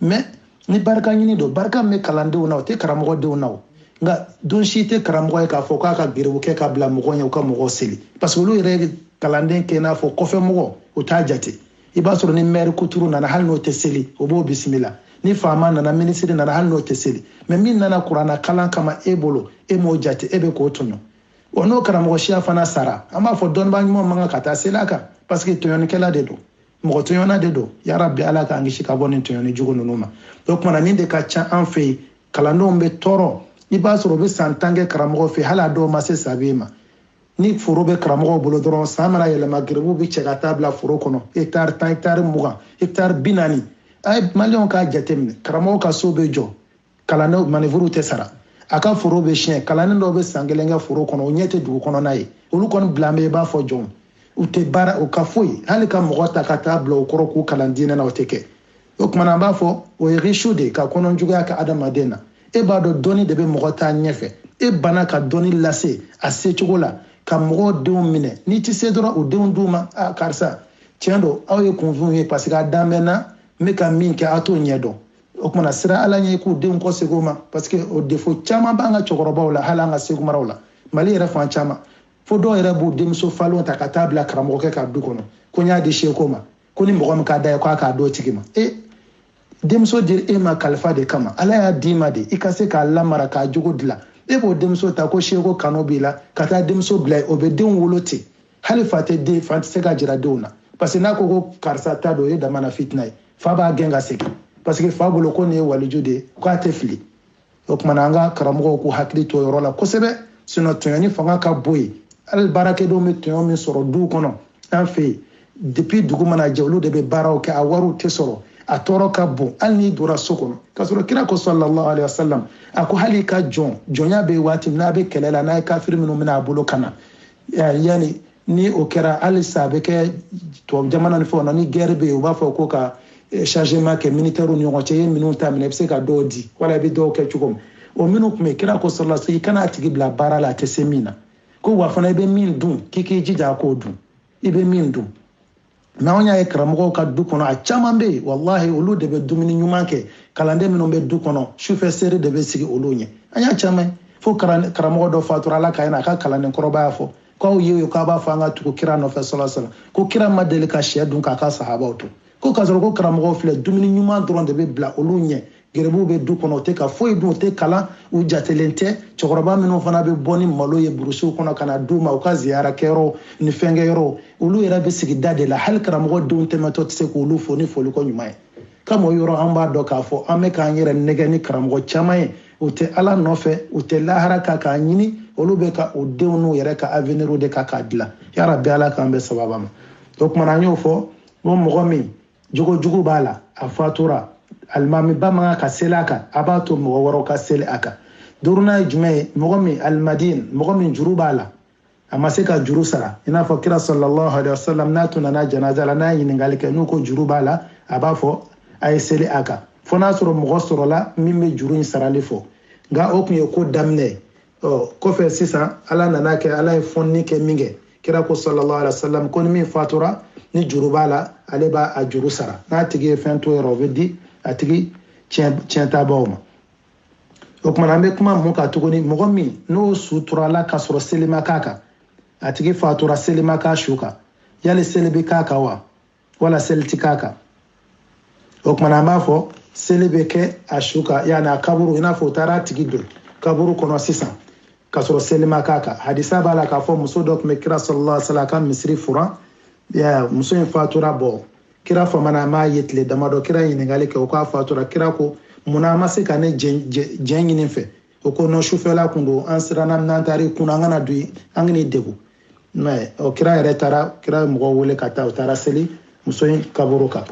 mɛ ni barika ɲini don barika min bɛ kalandenw na o tɛ karamɔgɔdenw na o nga don si tɛ karamɔgɔ ye k'a fɔ k'a ka gerebu kɛ ka bila mɔgɔ ɲɛ u ka mɔgɔ seli parce que olu yɛrɛ kalanden kɛ n'a fɔ kɔfɛ mɔgɔ o t'a jate i b'a sɔrɔ ni maire kuturu nana hali n'o tɛ seli o b'o bisimila ni faama nana ministre nana hali n'o tɛ seli mais min nana kuranna kalan kama e bolo e m'o jate e bɛ k'o tɔɲɔ o n'o karamɔgɔ siya fana sara an b'a fɔ dɔnnibaa ɲuman man kan ka taa seli a kan parce que tɔɲɔnikɛla de don mɔgɔ tɔɲɔna de don yarabi ala k'an kisi ka bɔ nin tɔɲɔni jugu ninnu ma o kumana nin de ka ca an fɛ yen kalandenw bɛ tɔɔrɔ i b'a sɔrɔ u bɛ san 10 kɛ karamɔgɔ fɛ hali a dɔw ma se sabi ma ni foro bɛ karamɔgɔw bolo dɔrɔn san mana yɛlɛma gerebu bɛ cɛ ka taa bila foro kɔnɔ hectare 10 hectare 20 hectare 40 a ye maliyɛnw k'a jateminɛ karamɔgɔw ka so bɛ jɔ kalandenw manevuru tɛ sara a ka foro bɛ siɲɛ kalanden dɔw bɛ san 1 kɛ foro kɔnɔ o ɲɛ tɛ dugu kɔnɔna ye olu kɔni bilan bɛ i b'a fɔ jɔn u tɛ baara u ka foyi hali ka mɔgɔ ta ka taa bila o kɔrɔ k'u kalan diinɛ na o tɛ kɛ o kumana an b'a fɔ o ye riche de ka kɔnɔ juguya kɛ adamaden na e b'a dɔn dɔnni de bɛ mɔgɔ taa ɲɛfɛ e bana ka dɔnni lase a secogo la ka mɔgɔw denw minɛ n'i tɛ se dɔrɔn o denw d'u ma karisa tiɲɛ don aw ye kunfin ye parce que a dan bɛ n na n bɛ ka min kɛ aw t'o ɲɛ dɔn o kumana sira ala ɲɛ k'u denw kɔ segin o ma parce que o défaut caman b'an ka cɛkɔrɔbaw la hali an ka segu maraw la mali yɛrɛ fan caman fo dɔw yɛrɛ b'u denmuso falenw ta ka taa bila karamɔgɔkɛ ka du kɔnɔ ko n y'a di seko ma ko ni mɔgɔ min ka da ye k'a k'a d'o tigi ma denmuso di e ma kalifa de kama ala y'a d'i ma de i ka se k'a lamara k'a jogo dilan e b'o denmuso ta ko seko kanu b'i la ka taa denmuso bila o bɛ denw wolo ten hali fa tɛ se ka jira denw na parce que n'a ko karisa ta don o ye damana fitina ye fa b'a gɛn ka segin parce que fa bolo ko nin ye waliju de ye k'a tɛ fili o kumana an ka karamɔgɔw k'u hakili to o yɔrɔ la kosɛbɛ sinon tɔɲɔni fanga ka bon yen hali baarakɛdenw bɛ tɔɲɔ min sɔrɔ duw kɔnɔ an fɛ yen depuis dugu mana jɛ olu de bɛ baaraw kɛ a wariw tɛ sɔrɔ a tɔɔrɔ ka bon hali n'i donna so kɔnɔ k'a sɔrɔ kira ko sallallahu alaihi wasallam a ko hali ka jɔn jɔnya bɛ waati min n'a bɛ kɛlɛ la n'a ye kafiri minnu bɛna a bolo ka na yani ni o kɛra hali sa a bɛ kɛ tubabu jamana ni fɛnw na ni guerre bɛ yen u b'a fɔ ko ka changement kɛ militaire ni ɲɔgɔn cɛ i ye minnu ta minɛ i bɛ se ka dɔw di wala i bɛ dɔw kɛ cogo min o minnu tun bɛ kira ko sallallahu alaihi wasallam i kana a tigi bila baara la a tɛ se min na ko wa fana i bɛ min dun k'i k'i jija a k'o dun i bɛ min dun mais anw y'a ye karamɔgɔw ka du kɔnɔ a caman bɛ yen walahi olu de bɛ dumuni ɲuman kɛ kalanden minnu bɛ du kɔnɔ sufɛ seere de bɛ sigi olu ɲɛ an y'a caman fo karamɔgɔ dɔ fatura ala ka ɲi a ka kalanden kɔrɔba y'a fɔ k'aw ye k'a b'a fɔ an ka tugu kira nɔfɛ sallallahu ko kira ma deli ka sɛ dun k'a ka sahabaw to ko k'a sɔrɔ ko karamɔgɔw filɛ dumuni ɲuman dɔrɔn de bɛ bila olu ɲɛ gerebuw bɛ du kɔnɔ u tɛ ka foyi dun u tɛ kalan u jatelen tɛ cɛkɔrɔba minnu fana bɛ bɔ ni malo ye burusiw kɔnɔ ka na d'u ma u ka ziyara kɛyɔrɔ ni fɛnkɛyɔrɔ olu yɛrɛ bɛ sigi da de la hali karamɔgɔ denw tɛmɛtɔ tɛ se k'olu fo ni foliko ɲuman ye kama o yɔrɔ an b'a dɔn k'a fɔ an bɛ k'an yɛrɛ nɛgɛ ni karamɔgɔ caman ye u tɛ ala nɔfɛ u tɛ lahara kan k'a ɲini olu bɛ ka u denw n'u yɛrɛ ka avenir de kan k'a dilan yarabi ala k'an bɛ sababa ma o kumana an y'o fɔ ko mɔgɔ min jogo jugu b'a la a fatura alimami ba man kan ka seli a kan a b'a to mɔgɔ wɛrɛw ka seli a kan duurunan ye jumɛn ye mɔgɔ min alimadin mɔgɔ min juru b'a la a ma se ka juru sara i n'a fɔ kira sallallahu alaihi wasallam n'a tun nana janaza la n'a ye ɲininkali kɛ n'u ko juru b'a la a b'a fɔ a ye seli a kan fo n'a sɔrɔ mɔgɔ sɔrɔla min bɛ juru in sarali fɔ nka o tun ye ko daminɛ kɔfɛ sisan ala nana kɛ ala ye fɔnni kɛ min kɛ kira ko sallallahu alaihi wasallam ko ni min fatura ni juru b'a la ale b'a a juru sara n'a tigi ye fɛn to yɔrɔ o bɛ di a tigi tiɲɛ tabaw ma o kumana an bɛ kuma mun kan tuguni mɔgɔ min n'o suturala ka sɔrɔ seli ma k'a kan a tigi fatura seli ma k'a su kan yali seli bɛ k'a kan wa wala seli tɛ k'a kan o kumana an b'a fɔ seli bɛ kɛ a su kan yanni a kaburu i n'a fɔ o taara a tigi don kaburu kɔnɔ sisan ka sɔrɔ seli ma k'a kan hadisa b'a la k'a fɔ muso dɔ tun bɛ kira sallallahu alaihi wasallam ka misiri furan muso in fatura bɔ kira famana a m'a ye tile damadɔ kira ɲininkali kɛ o k'a fatura kira ko munna an ma se ka ne jɛn ɲini fɛ o ko non sufɛla kun don an siranna n'an taara kun an kana don an kana degun mais o kira yɛrɛ taara kira ye mɔgɔw wele ka taa o taara seli muso in kaburu kan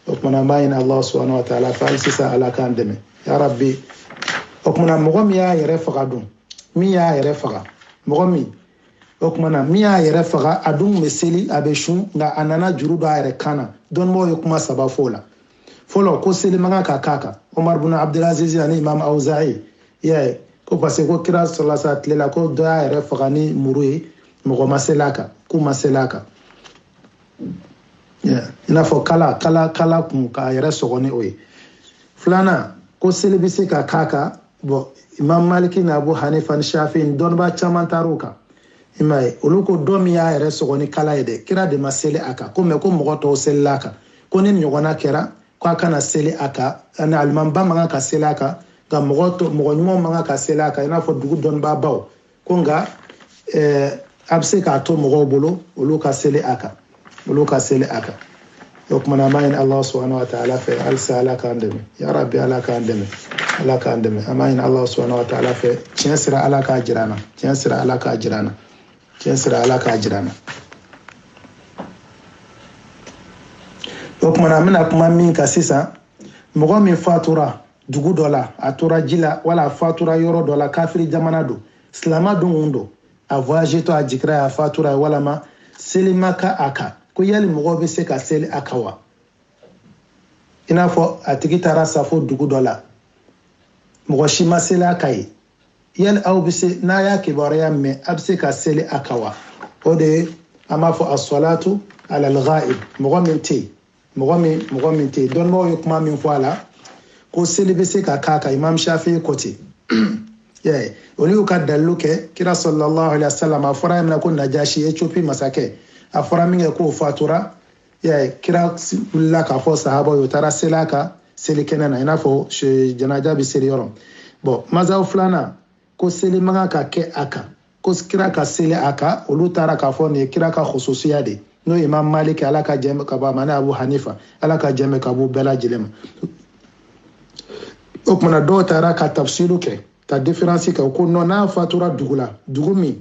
o kumana an b'a ɲini ala subhanahu wa taala fɛ hali sisan ala k'an dɛmɛ ya rabbi o kumana mɔgɔ min y'a yɛrɛ faga dun min y'a yɛrɛ faga mɔgɔ min o kumana min y'a yɛrɛ faga a dun bɛ seli a bɛ sun nka a nana juru don a yɛrɛ kan na dɔnnibaaw ye kuma saba fɔ o la fɔlɔ ko seli man kan ka k'a kan Omar bin Abdulaziz ani Imam Awza'i y'a ye ko parce que ko kira sallallahu tile la ko dɔ y'a yɛrɛ faga ni muru ye mɔgɔ ma seli a kan k'u ma seli a kan i n'a fɔ kala kun k'a yɛrɛ sɔgɔ ni o ye filanan ko seli bɛ se ka k'a kan bon Imam Maliki na Abu Hanifa ni Shafi ni dɔnniba caman taar'u kan i m'a ye olu ko dɔ min y'a yɛrɛ sɔgɔ ni kala ye dɛ kira de ma seli a kan ko mɛ ko mɔgɔ tɔw selila a kan ko ni ɲɔgɔnna kɛra k'a kana seli a kan ani alimamiba man kan ka seli a kan nka mɔgɔ ɲumanw man kan ka seli a kan i n'a fɔ dugu dɔnnibabaw ko nka a bɛ se k'a to mɔgɔw bolo olu ka seli a kan o kumana an b'a ɲini Allah subhanahu wa ta'ala fɛ halisa Ala k'an dɛmɛ ya Rabbi Ala k'an dɛmɛ an b'a ɲini Allah subhanahu wa ta'ala fɛ tiɲɛ sira Ala k'a jira an na o kumana an bɛna kuma min kan sisan mɔgɔ min fatura dugu dɔ la a tora ji la wala a fatura yɔrɔ dɔ la kafiri jamana don silama don don a voyage to a jigira a fatura walama seli ma ka a kan ko yali mɔgɔ bɛ se ka seli a kan wa i n'a fɔ a tigi taara safo dugu dɔ la mɔgɔ si ma seli a kan ye yali aw bɛ se n'a y'a kibaruya mɛn a bɛ se ka seli a kan wa o de ye an b'a fɔ as-salatu ala al-ghaib mɔgɔ min tɛ yen dɔnnibaw ye kuma min fɔ a la ko seli bɛ se ka k'a kan Imam Shafi ko ten olu y'u ka dalilu kɛ kira sallallahu alaihi wasallam a fɔra min na ko Najashi Ethiopie masakɛ a fɔra min kɛ k'o fatura kira wulila k'a fɔ sahabaw ye u taara seli a kan seli kɛnɛ na i n'a fɔ janaja bɛ seli yɔrɔ bon mazhabu filanan ko seli man kan ka kɛ a kan ko kira ka seli a kan olu taara k'a fɔ nin ye kira ka khususiya de n'o ye Imam Malik Ala ka jɛn ka bɔ a ma ni Abu Hanifa Ala ka jɛn ka bɔ bɛɛ lajɛlen ma o kumana dɔw taara ka tafsiru kɛ ka différence kɛ ko non n'a fatura dugu la dugu min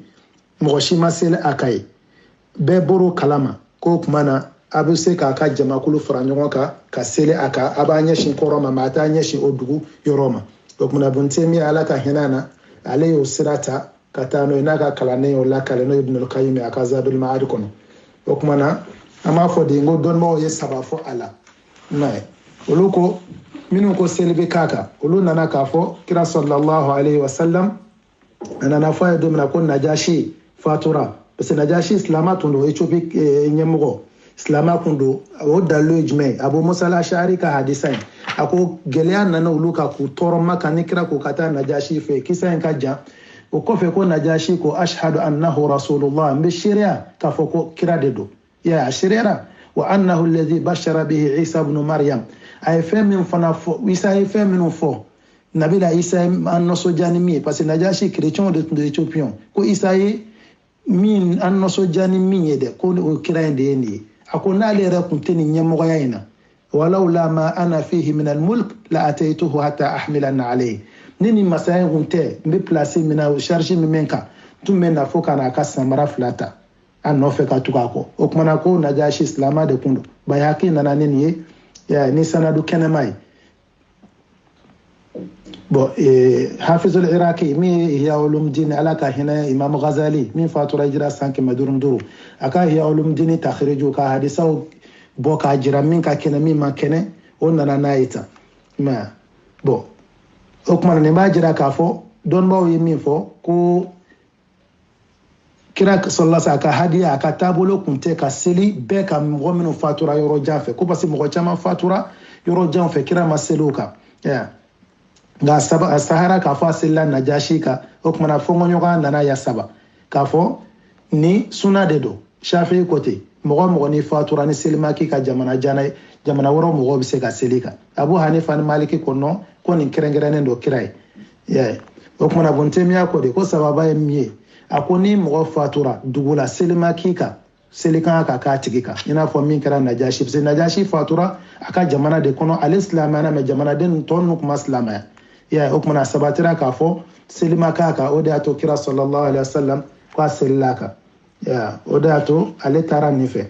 mɔgɔ si ma seli a kan ye bɛɛ bɔr'o kalama k'o kuma na a bɛ se k'a ka jamakulu fara ɲɔgɔn kan ka seli a kan a b'a ɲɛsin kɔrɔ ma a t'a ɲɛsin o dugu yɔrɔ ma o kumana Ibn Taymiyyah Ala ka hinɛ a na ale y'o sira ta ka taa n'o ye n'a ka kalanden y'o lakale n'o ye Ibn al-Qayyim a ka Zadul Ma'ad kɔnɔ o kumana an b'a fɔ de n ko dɔnnibaw ye saba fɔ a la mɛ olu ko minnu ko seli bɛ k'a kan olu nana k'a fɔ kira sallallahu alaihi wasallam a nana fɔ a ye don min na ko Najashi fatura parce que Najashi silama tun don Ethiopie ɲɛmɔgɔ silama kun don o dalilu ye jumɛn ye Abu Musa al-Ash'ari ka hadisa in a ko gɛlɛya nana olu kan k'u tɔɔrɔ Maka ni kira ko ka taa Najashi fɛ kisa in ka jan o kɔfɛ ko Najashi ko ashhadu annahu rasulullah n bɛ seereya k'a fɔ ko kira de don a seereyara wa annahu alladhi bashara bihi Isa ibn Maryam a ye fɛn min fana fɔ Isa ye fɛn minnu fɔ nabila Isa ye an nisɔndiya ni min ye parce que Najashi chrétien de tun don Éthiopien ko Isa ye min an nisɔndiya ni min ye dɛ ko o kira in de ye nin ye a ko n'ale yɛrɛ tun tɛ nin ɲɛmɔgɔya in na walawla ma ana fihi min al-mulk la ataytuhu hatta ahmilanna alayhi ni nin masaya in kun tɛ n bɛ place min na o charge min bɛ n kan tun bɛ na fo ka na a ka samara 2 ta a nɔfɛ ka tugu a kɔ o kumana ko Najashi silama de kun don Bayhaqi nana ni nin ye ni sanadu kɛnɛma ye bon Hafizul Iraqi min ye Ihya Ulumuddin Ala ka hinɛ Imam Ghazali min fatura hijira 505 a ka Ihya Ulumuddin takhriju ka hadisaw bɔ k'a jira min ka kɛnɛ min ma kɛnɛ o nana n'a ye tan mais bon o kumana nin b'a jira k'a fɔ dɔnnibaw ye min fɔ ko kira sallallahu a ka hadiya a ka taabolo kun tɛ ka seli bɛɛ ka mɔgɔ minnu fatura yɔrɔ jan fɛ ko parce que mɔgɔ caman fatura yɔrɔ jan fɛ kira ma seli o kan nka a sahara k'a fɔ a selila Najashi kan o kumana fɔɲɔgɔnya nana ya saba k'a fɔ ni suna de don Shafi'i ko ten mɔgɔ ni fatura ni seli ma k'i ka jamana jana ye jamana wɛrɛ mɔgɔw bɛ se ka seli kan Abu Hanifa ni Maliki ko non ko nin kɛrɛnkɛrɛnnen don kira ye o kumana Ibn Taymiyyah ko de ko sababa ye min ye a ko ni mɔgɔ fatura dugu la seli ma k'i kan seli kan ka k'a tigi kan i n'a fɔ min kɛra Najashi parce que Najashi fatura a ka jamana de kɔnɔ ale silamɛyara mais jamanaden tɔ ninnu kuma silamɛya o kumana a sabatira k'a fɔ seli ma k'a kan o de y'a to kira sallallahu alaihi wasallam ko a selila a kan o de y'a to ale taara nin fɛ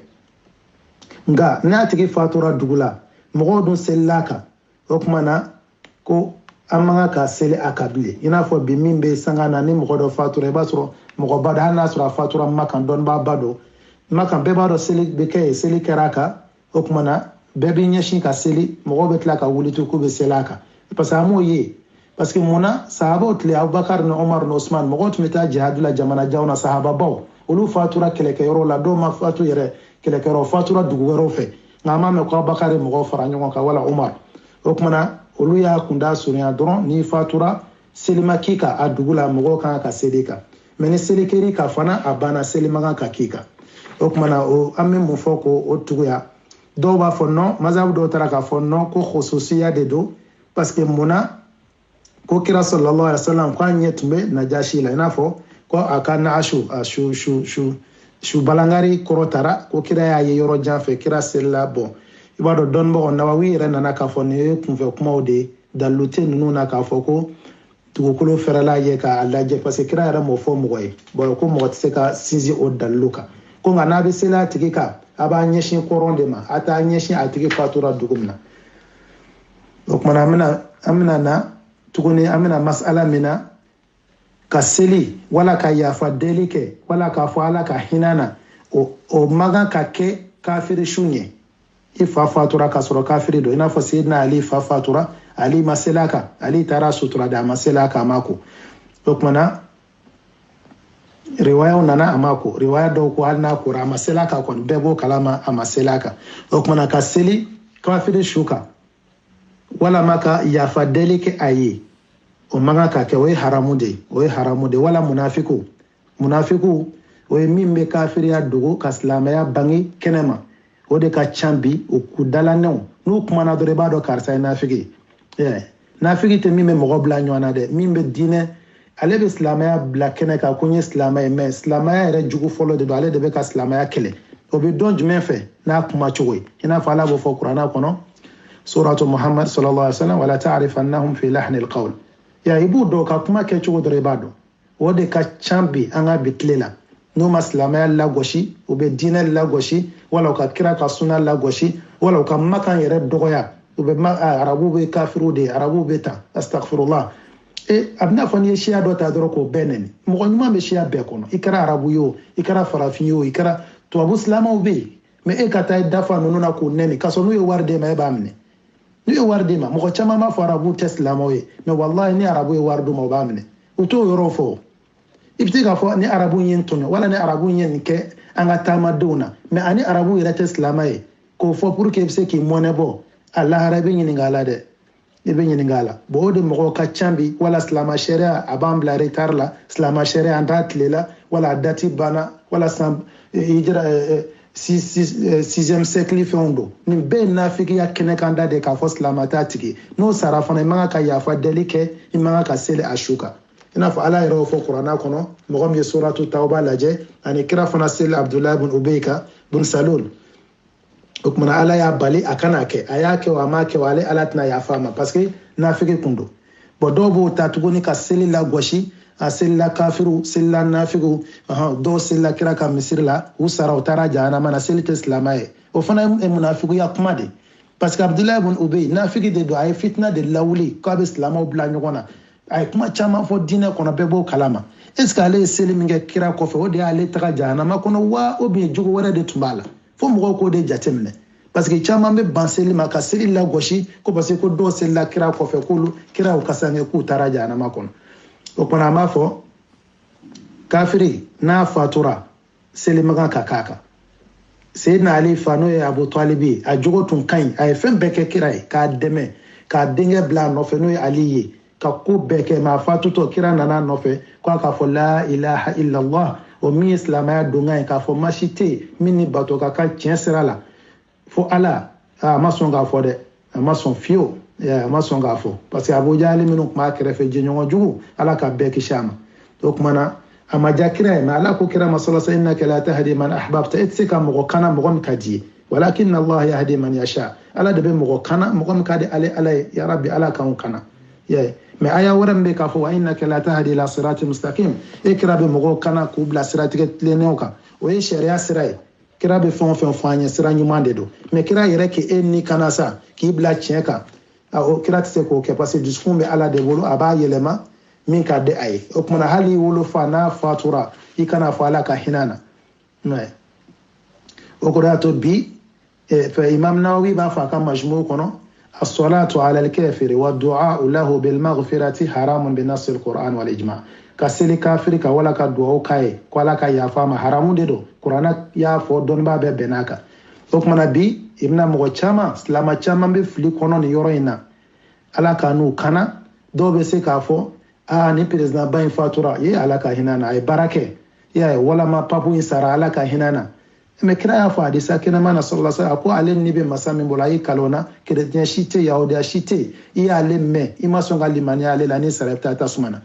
nka n'a tigi fatura dugu la mɔgɔw dun selila a kan o kumana ko an man ka seli a kan bilen i n'a fɔ bi min bɛ sanga na ni mɔgɔ dɔ fatura i b'a sɔrɔ mɔgɔba dɔ hali n'a sɔrɔ a fatura Makan dɔnnibagaba don Makan bɛɛ b'a dɔn seli bɛ kɛ yen seli kɛra a kan o kumana bɛɛ bɛ ɲɛsin ka seli mɔgɔw bɛ tila ka wuli to k'u bɛ seli a kan parce que an m'o ye parce que munna sahabaw tile Abubakar ni Umar ni Usman mɔgɔw tun bɛ taa jihadu la jamanajanw na sahababaw olu fatura kɛlɛkɛyɔrɔ la dɔw ma fatu yɛrɛ kɛlɛkɛyɔrɔ fatura dugu wɛrɛw fɛ nka an m'a mɛn ko Abubakar ye mɔgɔw fara ɲɔgɔn kan wala Umar o kumana olu y'a kunda surunya dɔrɔn n'i fatura selima kika a dugu la mɔgɔw kan ka seli kan mais ni seli kɛr'i kan fana a banna selima kan ka k'i kan o kumana an bɛ mun fɔ ko o tuguya dɔw b'a fɔ non mazhabu dɔw taara k'a fɔ non ko khususiya de don parce que munna ko kira sallallahu alaihi wasallam ko an ɲɛ tun bɛ najashi la i n'a fɔ ko a ka naashu a su balangari kɔrɔ tara ko kira y'a ye yɔrɔ jan fɛ kira selila bon i b'a dɔn dɔnnibagaw Nawawi yɛrɛ nana k'a fɔ nin ye kunfɛ kumaw de ye dalilu tɛ ninnu na k'a fɔ ko dugukolo fɛrɛla ye k'a lajɛ parce que kira yɛrɛ m'o fɔ mɔgɔ ye bon ko mɔgɔ tɛ se ka sinsin o dalilu kan ko nka n'a bɛ seli a tigi kan a b'a ɲɛsin kɔrɔn de ma a t'a ɲɛsin a tigi fatura dugu min na o kumana an bɛna na tuguni an bɛna masala min na ka seli wala ka yafa deli kɛ wala k'a fɔ ala ka hinɛ na o man kan ka kɛ kafiri su ye i fa fatura k'a sɔrɔ kafiri don i n'a fɔ Seydina Ali fa fatura Ali ma seli a kan Ali taara sutura de a ma seli a kan a ma ko o kumana riwayaw nana a ma ko riwaya dɔw ko hali n'a kora a ma seli a kan kɔni bɛɛ b'o kalama a ma seli a kan o kumana ka seli kafiri su kan walama ka yafa deli kɛ a ye o man kan ka kɛ o ye haramu de wala munafiku o ye min bɛ kafiriya dogo ka silamɛya bange kɛnɛma o de ka ca bi o kudalanɛw n'u kumana dɔrɔn i b'a dɔn karisa ye nafigi nafigi tɛ min bɛ mɔgɔ bila ɲɔgɔn na dɛ min bɛ diinɛ ale bɛ silamɛya bila kɛnɛ kan ko n ye silamɛ ye mais silamɛya yɛrɛ jugu fɔlɔ de don ale de bɛ ka silamɛya kɛlɛ o bɛ dɔn jumɛn fɛ n'a kuma cogo ye i n'a fɔ ala b'o fɔ kuranɛ kɔnɔ suratu Muhammad sallallahu alaihi wa sallam wala ta'rifannahum fi lahnil qawl i b'u dɔn ka kuma kɛ cogo dɔrɔn i b'a dɔn o de ka ca bi an ka bi tile la n'u ma silamɛya lagosi u bɛ diinɛ lagosi wala u ka kira ka suna lagosi wala u ka makan yɛrɛ dɔgɔya u bɛ arabu bɛ kafiru de arabu bɛ tan astaghfirullah a bɛna fɔ n'i ye siya dɔ ta dɔrɔn k'o bɛɛ nɛni mɔgɔ ɲuman bɛ siya bɛɛ kɔnɔ i kɛra arabu ye o i kɛra farafin ye o i kɛra tubabu silamɛw bɛ yen mais e ka taa dafa ninnu na k'o nɛni k'a sɔrɔ n'u ye wari d'e ma e b'a minɛ n'u ye wari d'e ma mɔgɔ caman b'a fɔ arabu tɛ silamɛw ye mais wallahi ni arabu ye wari d'u ma u b'a minɛ u t'o yɔrɔ fɔ i bɛ se k'a fɔ ni arabu ye n tɔɲɔ wala ni arabu ye nin kɛ an ka taamadenw na mais ani arabu yɛrɛ tɛ silamɛ ye k'o fɔ pour que i bɛ se k'i mɔnɛ bɔ a lahara i bɛ ɲininka a la dɛ i bɛ ɲininka a la bon o de mɔgɔw ka ca bi wala silamɛ sariya a b'an bila retard la silamɛ sariya an t'a tile la wala a dati banna wala san hijira 6e siècle fɛnw don nin bɛɛ ye nafigiya kɛnɛ kan da de k'a fɔ silamɛ t'a tigi n'o sara fana i man kan ka yafa deli kɛ i man kan ka seli a su kan i n'a fɔ ala yɛrɛ y'o fɔ kuranɛ kɔnɔ mɔgɔ min ye suratu tawba lajɛ ani kira fana seli Abdullah ibn Ubay kan bun Salul o kumana ala y'a bali a kana kɛ a y'a kɛ o a m'a kɛ o ale ala tɛna yafa a ma parce que nafigi kun don bon dɔw b'o ta tuguni ka seli lagosi a selila kafiru selila nafigiw dɔw selila kira ka misiri la u sara u taara jahanama na seli tɛ silamɛ ye o fana ye munafigiya kuma de parce que Abdullah ibn Ubay nafigi de don a ye fitina de lawuli k'a bɛ silamɛw bila ɲɔgɔn na a ye kuma caman fɔ diinɛ kɔnɔ bɛɛ b'o kalama est ce que ale ye seli min kɛ kira kɔfɛ o de y'ale taga jahanama kɔnɔ wa ou bien jogo wɛrɛ de tun b'a la fo mɔgɔw k'o de jateminɛ parce que caman bɛ ban seli ma ka seli lagosi ko parce que ko dɔw selila kira kɔfɛ k'olu kiraw ka sange k'u taara jahanama kɔnɔ o kumana an b'a fɔ kafiri n'a fatura seli man kan ka k'a kan Seydina Ali fa n'o ye Abu Talibi a jogo tun ka ɲi a ye fɛn bɛɛ kɛ kira ye k'a dɛmɛ k'a denkɛ bila a nɔfɛ n'o ye Ali ye ka ko bɛɛ kɛ mais a fatutɔ kira nana a nɔfɛ k'a k'a fɔ la ilaha illallah o min ye silamɛya donkan ye k'a fɔ masi tɛ yen min ni bato ka kan tiɲɛ sira la fo ala a ma sɔn k'a fɔ dɛ a ma sɔn fiyewu a ma sɔn k'a fɔ parce que Abu Jahali minnu tun b'a kɛrɛfɛ jɛɲɔgɔn jugu ala ka bɛɛ kisi a ma o kumana a ma diya kira ye mais ala ko kira ma sallallahu innaka la tahdi man ahbabta e tɛ se ka mɔgɔ kana mɔgɔ min ka di ye walakin Allah yahdi man yasha ala de bɛ mɔgɔ kana mɔgɔ min ka di ale ala ye ya rabbi ala k'anw kana mais aya wɛrɛ min bɛ k'a fɔ wa innaka la tahdi ila sirati mustaqim e kira bɛ mɔgɔw kana k'u bila siratigɛ tilennenw kan o ye sariya sira ye kira bɛ fɛn o fɛn fɔ an ye sira ɲuman de don mais kira yɛrɛ k'e ni kana sa k'i bila tiɲɛ kan o kira tɛ se k'o kɛ parce que dusukun bɛ ala de bolo a b'a yɛlɛma min ka di a ye o kumana hali i wolofa n'a fatura i kana fɔ ala ka hinɛ na o kɔrɔ y'a to bi imam Nawawi b'a fɔ a ka majmu kɔnɔ as-salatu ala al-kafiri wa du'a lahu bil maghfirati haramun bi nas al-Qur'an wal ijma' ka seli kafiri ka wala ka du'a k'a ye ko ala ka yafa ma haramun de don kuranɛ y'a fɔ dɔnnibaa bɛɛ bɛnn'a kan o kumana bi i bɛna mɔgɔ caman silamɛ caman bɛ fili kɔnɔ nin yɔrɔ in na ala ka n'u kana dɔw bɛ se k'a fɔ ni président ba in fatura ye ala ka hinana ay barake ya wala ma papu in sara ala ka hinana me kira ya fa hadisa kina mana sallallahu alaihi wasallam ko alen ni be masami bola yi kalona chrétien chité yahuda chité ya ale me ima songa limani ale la ni sarata tasmana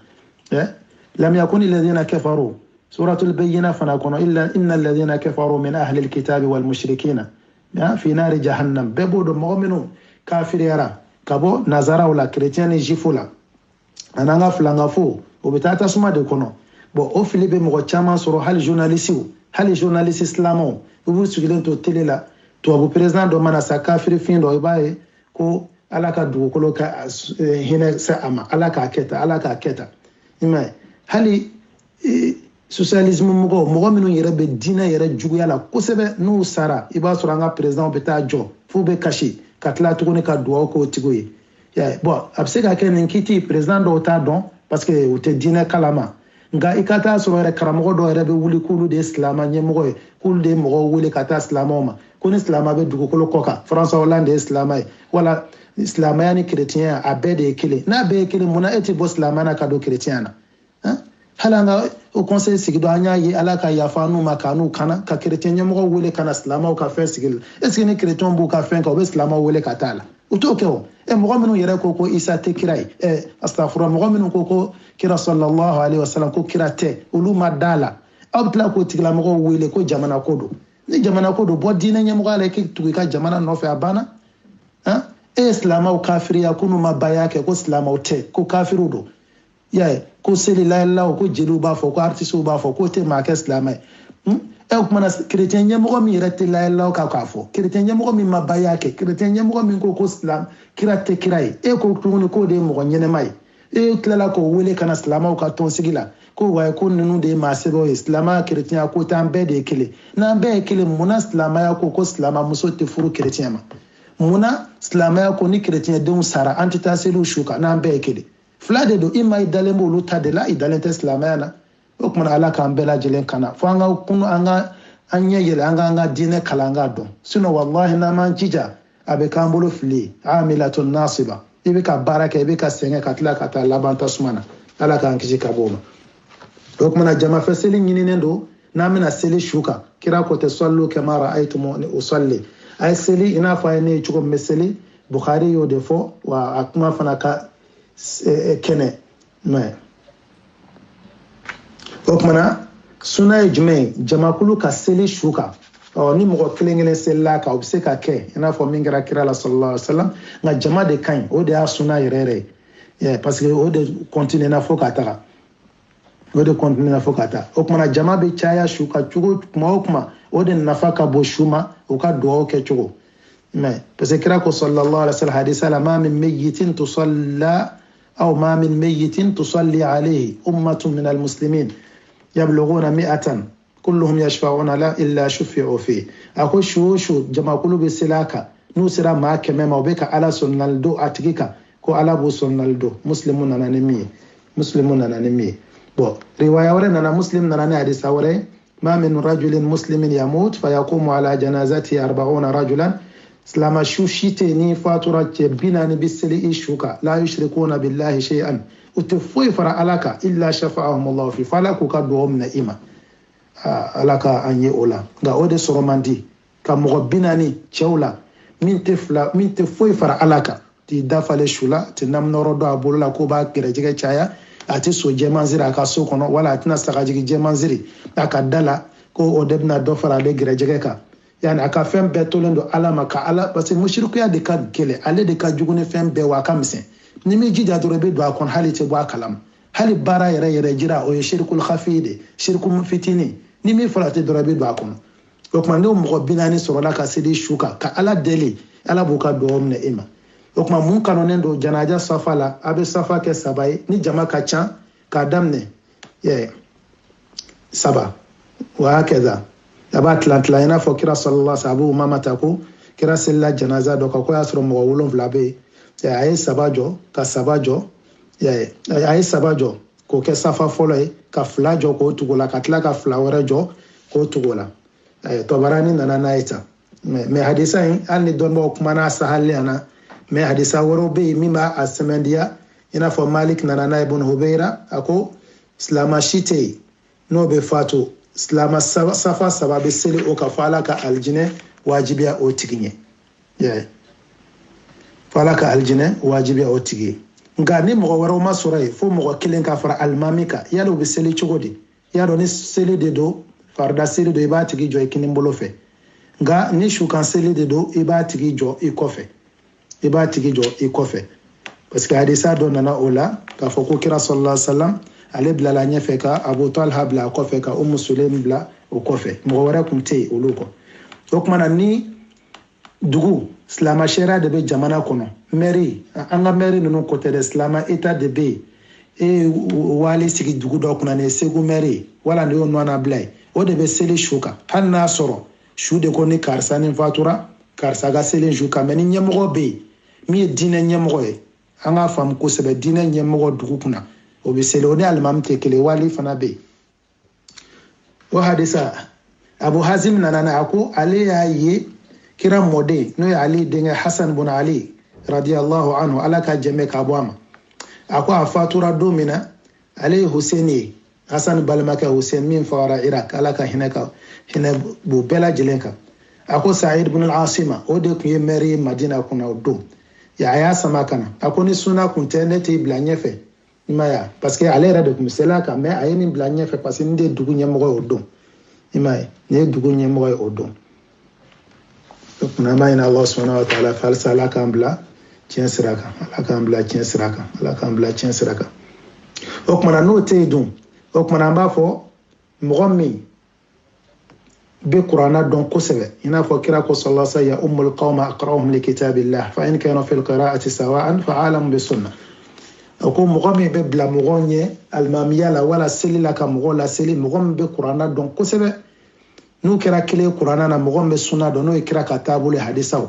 lam yakun alladhina kafaru suratul bayyina fanakuna illa innal ladhina kafaru min ahli alkitabi wal mushrikina fi nar jahannam bebodo mu'minu kafirera kabo nazara wala chrétien ni jifula ananga flanga fo obitata suma de kono bo o filibe mo chama soro hal journaliste islamo ubu sugilen to tele la to abu president do mana sa kafiri fin do ibaye ko alaka du ko ka hina sa ama alaka keta ima hali socialisme mo minu yere be dina yere jugu yala ko sebe no sara iba soro nga president beta jo fu be kashi katla to ko ne ka do ko tigoye ya bon abseka ken nkiti president do ta don parce que o te dina kalama nga ikata so re karamo do re be wuli kulu de islama nyemo kulu de mo wuli kata islama ma kuni islama be dugo kolo koka France Hollande islama wala islama yani chrétien abede kile na be kile muna eti bo islama na kado chrétiana halanga o conseil sigido anya yi alaka ya fanu makanu kana ka chrétien nyemo wuli kana islama o ka fe sigil est-ce que ni chrétien bu ka fe ka o islama wuli katala utoke o mo minu yere ko isa te kirai astaghfirullah mo minu ko kira sallallahu alaihi wasallam ko kira te uluma dala abtla ko tigla mo wele ko jamana kodo ni jamana kodo bo dina nyamo gale ke tuika jamana no fe abana islam au kafiri yakunu mabaya ke ko islam au te ko kafiru do ya ko seli la ilaha ko jelu ba fo ko artisu ba fo ko te ma ke islam ko mana chrétien nyamo mi rete la ilaha ka fo chrétien nyamo mi mabaya ke chrétien nyamo mi ko islam kira te kirai ko tunu ko de mo nyene mai klala ko wele kana islama ka ton sigila ko wa ko nunu de masebo islama chrétien ko tambe de kele na be kele muna islama ya ko islama muso te furu chrétien ma muna islama ya ko ni chrétien de sara antitaselu shuka na be kele flade do imai dalembo luta de la idalente islama ya na ko mana ala kan bela jelen kana fo anga kunu anga anya yele anga dine kala anga don sino wallahi na man jija abe kambolo fili amilatun nasiba ibe ka baraka ibe ka senga katla kata labanta sumana ala ka ankiji kaboma donc mana jama faseli nyinine ndo na mina seli shuka kira ko te sallu kama ra'aytum usalli ay seli ina fa ne chuko meseli bukhari yo defo wa akuma fana ka kene mais donc mana sunay jume jama kulu ka seli shuka ni mo klengele sella ka obseka ke ina fo mingira kira la sallallahu alaihi wasallam nga jama de kan o de asuna yerere parce que o de continue na fo kata o kuma jama be chaya shuka chugo kuma o de nafaka bo shuma o ka do ke chugo mais parce que kira ko sallallahu alaihi wasallam hadith la ma min mayyitin tusalla aw ma min mayyitin tusalli alayhi ummatun min almuslimin yablughuna 100 كلهم يشفعون لا إلا شفعوا فيه أكو شو جماعة كله بسلاكا نوسرا ما كمما وبك على سنالدو أتكيكا كو على بو سنالدو مسلمون نانمي بو رواية ورنا أنا مسلم ناني حديث وري ما من رجل مسلم يموت فيقوم على جنازته 40 رجلا سلام شو شيتني فاتورة بنا نبسلي إشوكا لا يشركون بالله شيئا وتفوي فرا ألاكا إلا شفعهم الله في فلاكو كدوهم نئمة alaka anye ola ga ode soromandi ka mo binani chawla minte foi fara alaka ti dafale shula ti namnoro do abula ko ba gerejege chaya ati so jemanzira ka so kono wala tina sakajigi jemanziri aka dala ko odebna do fara le gerejege ka yani aka fem betolendo alama ka ala parce que mushriku ya de ka gele ale de ka jugune fem be wa kamse nimi jida do rebe do akon halite bo akalam hali bara yere jira o shirkul khafide shirkum fitini ni mi fala te dorabe do akon donc man no mo binani soro la ka sedi shuka ka ala deli ala buka do omne ima donc man mun kanonen do janaja safala abe safa ke sabai ni jama ka chan ka damne saba wa hakaza abat la ina fo kira sallallahu sabu mama tako kira sella janaza do ko asro mo wolon vlabe ay sabajo ka sabajo ay sabajo ko ke safa folo ka flajo ko tugola ka tla ka flawara jo ko tugola to barani nana naita me hadisa an ni don mo kuma na sahalle ana me hadisa woro be mima asemendia ina fɔ Malik nana n'a ibn Hubayra ako silama si tɛ yen n'o bɛ fatu silama safa saba bɛ seli o ka fɔ Ala ka aljinɛ wajibiya o tigi ye fɔ Ala ka aljinɛ wajibiya o tigi ye nka ni mɔgɔ wɛrɛw ma sɔrɔ yen fo mɔgɔ kelen ka fara alimami kan yala u bɛ seli cogo di y'a dɔn ni seli de don farida seli don i b'a tigi jɔ i kini bolo fɛ nka ni sukan seli de don i b'a tigi jɔ i kɔfɛ parce que hadisa dɔ nana o la k'a fɔ ko kira sallallahu alaihi wasallam ale bilala ɲɛfɛ ka Abu Talha bila a kɔfɛ ka Ummu Sulaim bila o kɔfɛ mɔgɔ wɛrɛ tun tɛ yen olu kɔ o tuma na ni dugu silama sariya de bɛ jamana kɔnɔ mairie an ka mairie ninnu ko tɛ dɛ silama état de bɛ yen wali sigi dugu dɔ kunna ni Segu mairie wala ni y'o nɔna bila yen o de bɛ seli su kan hali n'a sɔrɔ su de ko ni karisa ni fatura karisa ka seli su kan mɛ ni ɲɛmɔgɔ bɛ yen min ye diinɛ ɲɛmɔgɔ ye an k'a faamu kosɛbɛ diinɛ ɲɛmɔgɔ dugu kunna o bɛ seli o ni alimami tɛ kelen wali fana bɛ yen o hadisa Abu Hazim nana a ko ale y'a ye kira mɔden n'o ye Ali denkɛ Hasan bun Ali radiyallahu anhu Ala ka jɛmɛ ka bɔ a ma a ko a fatura don min na ale ye Hussein ye Hasan balimakɛ Hussein min fagara Iraq Ala ka hinɛ bu bɛɛ lajɛlen kan a ko Sa'id ibn al-Asima o de tun ye maire ye Madina kunna o don a y'a sama ka na a ko ni suna kun tɛ ne t'i bila ɲɛfɛ i ma ye parce que ale yɛrɛ de tun bɛ seli a kan mais a ye nin bila ɲɛfɛ parce que nin de ye dugu ɲɛmɔgɔ ye o don i ma ye nin ye dugu ɲɛmɔgɔ ye o don donc an b'a ɲini Allah subhanahu wa ta'ala fɛ halisa Ala k'an bila tiɲɛ sira kan Ala k'an bila tiɲɛ sira kan Ala k'an bila tiɲɛ sira kan o tuma na n'o tɛ yen dun o tuma na an b'a fɔ mɔgɔ min bɛ kuranna dɔn kosɛbɛ i n'a fɔ kira ko sallallahu alaihi wa sallam ya ummul qawma aqra'uhum li kitabillah fa in kanu fil qira'ati sawa'an fa alamu bis sunnah o ko mɔgɔ min bɛ bila mɔgɔw ɲɛ alimamiya la wala seli la ka mɔgɔw la seli mɔgɔ min bɛ kuranna dɔn kosɛbɛ n'u kɛra kelen kuranna na mɔgɔ min bɛ sunna dɔn n'o ye kira ka taabolo hadisaw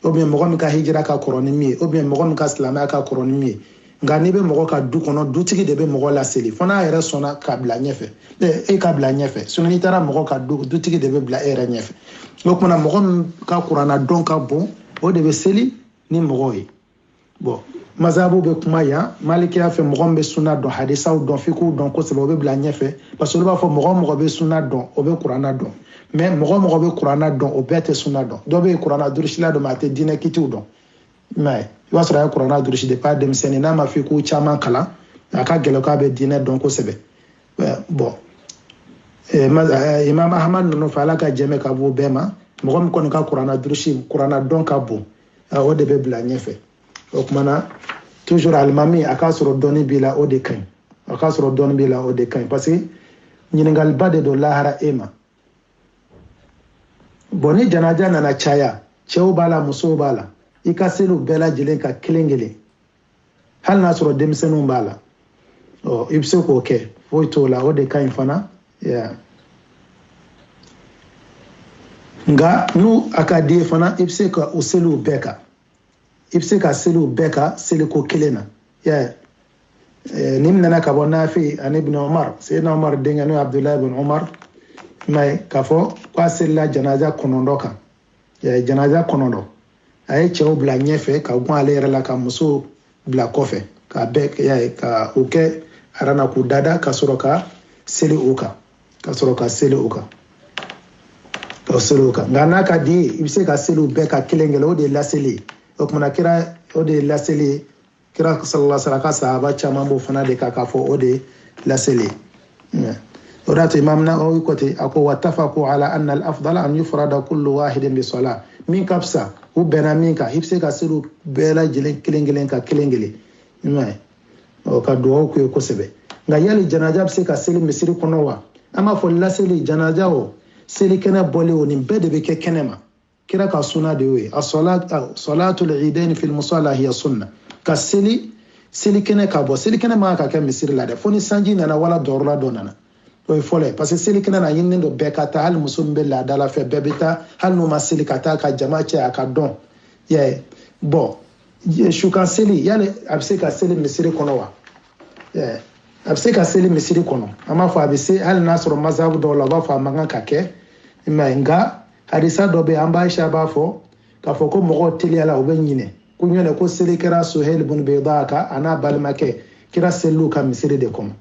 ou bien mɔgɔ min ka hijira ka kɔrɔ ni min ye ou bien mɔgɔ min ka silamɛya ka kɔrɔ ni min ye nka n'i bɛ mɔgɔ ka du kɔnɔ dutigi de bɛ mɔgɔ laseli fo n'a yɛrɛ sɔnna ka bila ɲɛfɛ e ka bila ɲɛfɛ sinon n'i taara mɔgɔ ka dutigi de bɛ bila e yɛrɛ ɲɛfɛ o kumana mɔgɔ min ka kuranna dɔn ka bon o de bɛ seli ni mɔgɔw ye bon mazabu bɛ kuma yan malikiya fɛ mɔgɔ min bɛ sunna dɔn hadisaw dɔn fiqhu dɔn kosɛbɛ o bɛ bila ɲɛfɛ parce que olu b'a fɔ mɔgɔ bɛ sunna dɔn o bɛ kuranna dɔn mais mɔgɔ bɛ kuranna dɔn o bɛɛ tɛ sunna dɔn dɔ bɛ kuranna durusila dɔn mais a tɛ diinɛ kitiw dɔn i m'a ye i b'a sɔrɔ a ye kuranna durusi depuis a denmisɛnnin n'a ma fiqhu caman kalan a ka gɛlɛn k'a bɛ diinɛ dɔn kosɛbɛ bon Imam Ahmad ninnu fɛ Ala ka jɛmɛ ka bɔ bɛɛ ma mɔgɔ min kɔni ka kuranna durusi kuranna dɔn ka bon o de bɛ bila ɲɛfɛ o tuma na toujours alimami a k'a sɔrɔ dɔnni b'i la o de ka ɲi a k'a sɔrɔ dɔnni b'i la o de ka ɲi parce que ɲininkaliba de don lahara e ma bon ni janaja nana caya cɛw b'a la musow b'a la i ka seliw bɛɛ lajɛlen ka kelen kelen hali n'a sɔrɔ denmisɛnninw b'a la i bɛ se k'o kɛ foyi t'o la o de ka ɲi fana nka n'u a ka di ye fana i bɛ se ka o seliw bɛɛ kan i bɛ se ka seliw bɛɛ kan seliko kelen na ni min nana ka bɔ Nafi ani Ibn Umar Seydina Umar denkɛ n'o ye Abdullahi ibn Umar i m'a ye k'a fɔ k'a selila janaja 9 kan janaja 9 a ye cɛw bila ɲɛfɛ ka gun ale yɛrɛ la ka musow bila kɔfɛ ka bɛɛ ka o kɛ arana k'u dada ka sɔrɔ ka seli o kan nka n'a ka di ye i bɛ se ka seliw bɛɛ ka kelen kelen o de ye laseli ye o kumana kira o de ye laseli ye kira sallallahu alaihi wasallam ka sahaba caman b'o fana de kan k'a fɔ o de ye laseli ye o de y'a to Imam Nawawi ko ten a ko wattafaqu ala anna al-afdala an yufrada kullu wahidin bi salah min ka fisa u bɛnna min kan i bɛ se ka seliw bɛɛ lajɛlen kelen kelen ka kelen kelen i m'a ye ka dugawu k'u ye kosɛbɛ nka yali janaja bɛ se ka seli misiri kɔnɔ wa an b'a fɔ laseli janaja o seli kɛnɛ bɔlen o nin bɛɛ de bɛ kɛ kɛnɛ ma kira ka sunna de y'o ye salatul idain fil musalla hiya sunna ka seli kɛnɛ ka bɔ seli kɛnɛ ma ka kɛ misiri la dɛ fo ni sanji nana wala dɔrɔla dɔ nana o ye fɔlɔ ye parce que seli kɛnɛ na ɲininen don bɛɛ ka taa hali muso min bɛ laadala fɛ bɛɛ bɛ taa hali n'u ma seli ka taa ka jama cɛ a ka dɔn bon sukan seli yali a bɛ se ka seli misiri kɔnɔ wa a bɛ se ka seli misiri kɔnɔ an b'a fɔ a bɛ se hali n'a sɔrɔ masabu dɔw la u b'a fɔ a man kan ka kɛ nka hadisa dɔ bɛ yen an b'a Aisha b'a fɔ k'a fɔ ko mɔgɔw teliyala u bɛ ɲinɛ kunyone ko seli kira Suhail ibn Baydaka ana balmake kira selu ka misiri de kom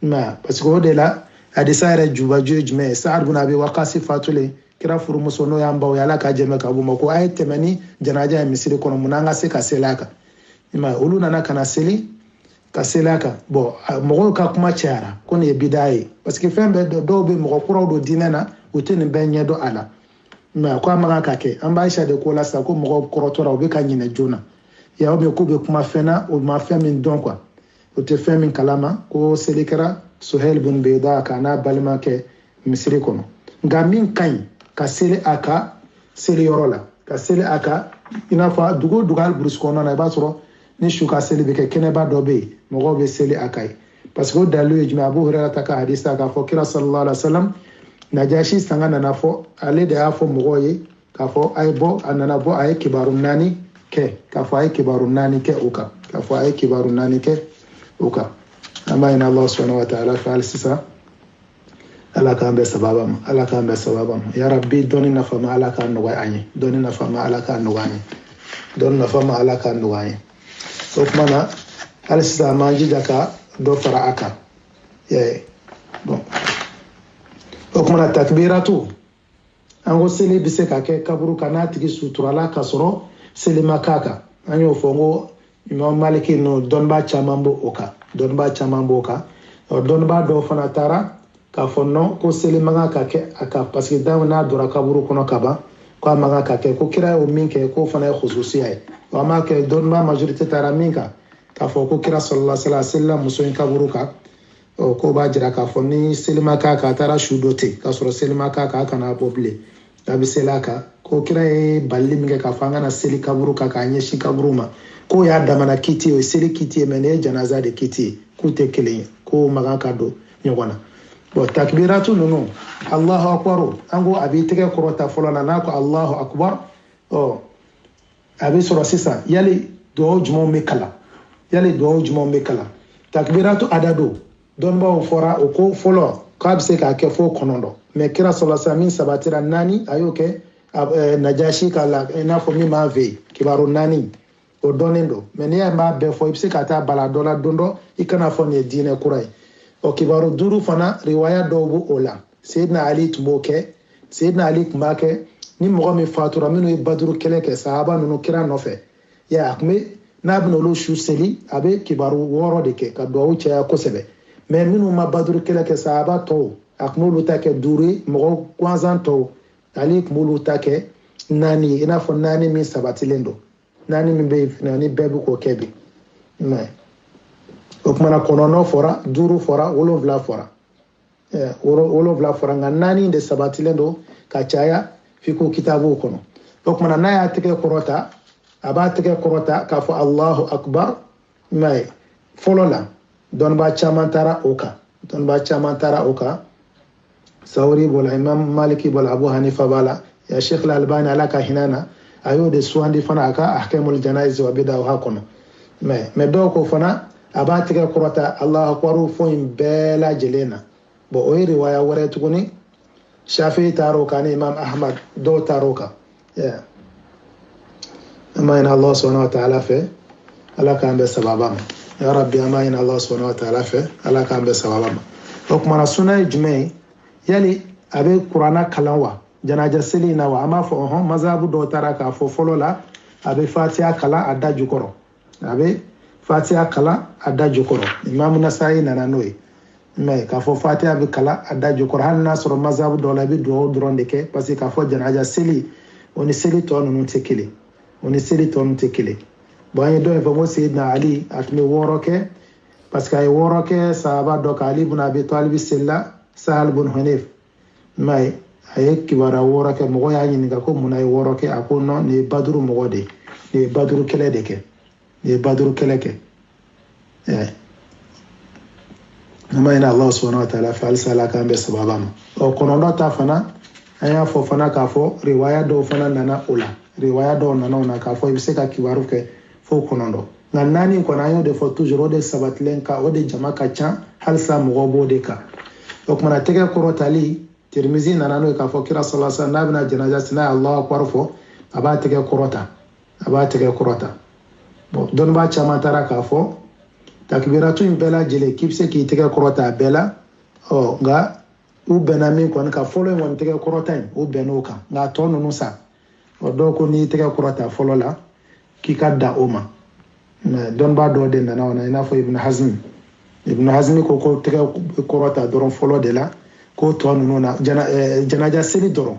ma parce que de la hadisa re juba jume Sa'ad ibn Abi Waqqas fatule kira furu muso no yamba o yala ka jeme ka buma ko ay temani janaja ya misiri kono munanga se ka selaka ma uluna na kana seli ka selaka bo mo ka kuma chiara kono e bidaye parce que fembe do be mo ko do dinana utene benye do ala ma ko amaga kake amba Aisha de ko la sa ko mo ko rotora o be ka nyine jona ya o be ko be kuma fena o ma femin don quoi o te femin kalama ko seli kira Suhail ibn Baydaka na balma ke misiri kono ngamin kan ka seli aka seli yorola ka seli aka ina fa dugo dugal bruskono na ba soro ni shuka seli be ke keneba dobe mo be seli akai parce que dalu ejma Abu Hurairah ta ka hadisa ka fo kira sallallahu alaihi wasallam Najashi sangana na fo ale de afo mo ye ka fo ay bo anana bo ay kibarun nani ke ka fo ay kibarun nani ke uka ka fo ay kibarun nani ke uka ama ina Allah subhanahu wa ta'ala fa al-sisa ala ka be sababam ala ka be sababam ya rabbi doni na fama ala ka no wani doni na fama ala ka no wani don na fama ala ka no wani so kuma al-sisa manji daka do fara aka bon o kuma takbiratu an go seli bise ka ke kaburu kana tigi suturala ka soro seli makaka an yo fongo Imam Maliki no donba chamambo oka o donba do fana tara ka fonno ko seli manga ka ke aka parce que daw na dora kaburu kono kaba ko manga ka ke ko kira o minke ko fana khususiya e wa ma ke donba majorité tara minka ka fo ko kira sallallahu alaihi wasallam muso in kaburu ka o ko ba jira ka fo ni seli maka ka tara shudote ka soro seli maka ka kana boble tabi selaka ko kira e balli minke ka fanga na seli kaburu ka nyeshi kaburu ma ko ya damana kiti o seli kiti mene janaza de kiti ku te kelen ko maga ka do nyogona bo takbiratu nunu Allahu akbar ango abi tege korota folona nako Allahu akbar o abi sura sisa yali do jumo mekala takbiratu adado don ba fora o ko folo ka bise ka ke fo konondo me kira sallallahu alaihi wasallam sabatira nani ayoke Najashi kala na fo mi ma ve kibaru nani o donendo meni ya ma be fo ibse kata bala dola dondo ikana fo ne dine kurai o kibaru duru fana riwaya dobu ola Sayyidina Ali tumoke Sayyidina Ali kumake ni mo mi fatura minu e badru keleke sahaba nunu kira nofe ya akme na bino lo shu seli abe kibaru woro de ke ka do uche ya kosebe me minu ma badru keleke sahaba to akmu lu take duri mo kwanzan to Ali kumulu take nani ina fo nani mi sabatilendo nani mi be nani bebu ko kebi mai o kuma na konono fora duru fora wolovla fora wolovla fora nga nani de sabatilendo ka chaya fiku kitabu kono o kuma na ya tike korota aba tike korota ka fo Allahu akbar mai folola don ba chamantara oka Sauri bola Imam Maliki bola Abu Hanifa bala ya Sheikh Al-Albani alaka hinana ayo de suandi fana aka ahkamul janaiz wa bid'a wa hakono me do ko fana abati ka korata Allah akbar fo in bela jelena bo o riwaya wore tukuni Shafi'i taroka ni Imam Ahmad do taroka ya amma ina Allah subhanahu wa ta'ala fe alaka ambe sababam ya rabbi amma ina Allah subhanahu wa ta'ala fe alaka ambe sababam hukuma sunna ijma'i yali abe Qur'ana kalanwa janaja seli na wa ama fo mazabu do taraka fo folo la abe Fatiha kala adda jukoro Imam Nasai nana noy mais ka fo Fatiha abe kala adda jukoro han nasro mazabu do la bi do dronde ke parce que ka fo janaja seli oni seli to non tekele boye do fo mo Sayyidina Ali atmi woroke parce que ay woroke sahaba do ka Ali ibn Abi Talib sella Sahal ibn Hunayf mai ayek kibara worake mo ya nyini ga ko munay woroke akono ni badru mo de ni badru kele ke mai na Allah subhanahu wa ta'ala fa alsala kan be sababam o kono do ta fana aya fo fana ka fo riwaya do fana nana ona ka fo ibse ka kibaru ke fo kono do nani ko na yo de fo toujours de sabatlen ka o de jama ka cha halsa mo bo de ka donc mana tege korotali Tirmizi nanano ka fo kira sallallahu alaihi wasallam na janaza sina Allah akbar fo aba tege korota bon dɔnniba caman taara k'a fɔ takbiratu in bɛɛ lajɛlen k'i bɛ se k'i tɛgɛ kɔrɔta a bɛɛ la nka u bɛnna min kɔni ka fɔlɔ in kɔni tɛgɛ kɔrɔta in u bɛnn'o kan nka a tɔ ninnu sa dɔw ko n'i y'i tɛgɛ kɔrɔta fɔlɔ la k'i ka da o ma mais dɔnniba dɔw de nana o na i n'a fɔ Ibn Hazmi ko tɛgɛ kɔrɔta dɔrɔn fɔlɔ de la k'o tɔ ninnu na janaja seli dɔrɔn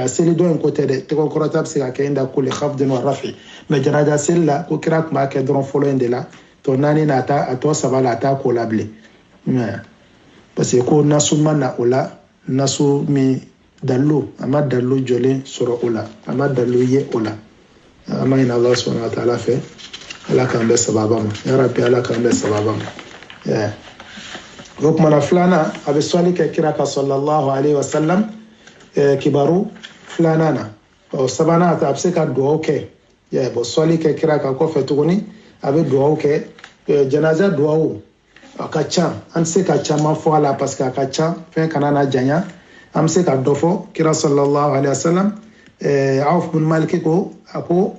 seli dɔ in ko tɛ dɛ tɛgɛ kɔrɔta bɛ se ka kɛ inda kulli khafdin wa rafi mais janaja seli la ko kira tun b'a kɛ dɔrɔn fɔlɔ in de la tɔ naani na a tɔ saba la a t'a ko la bilen parce que ko nasu ma na o la nasu min dalilu a ma dalilu jɔlen sɔrɔ o la a ma dalilu ye o la an ma ɲini Allah subhanahu wa ta'ala fɛ ala k'an bɛ sababa ma ya rabbi ala k'an bɛ sababa ma o kumana filanan a bɛ sɔli kɛ kira ka sallallahu alaihi wa sallam kibaru filanan na sabanan a bɛ se ka dugawu kɛ sɔli kɛ kira kan kɔfɛ tuguni a bɛ dugawu kɛ janaza dugawu a ka ca an tɛ se ka caman fɔ a la parce que a ka ca fɛn kana na janya an bɛ se ka dɔ fɔ kira sallallahu alaihi wa sallam Auf bin Malik ko a ko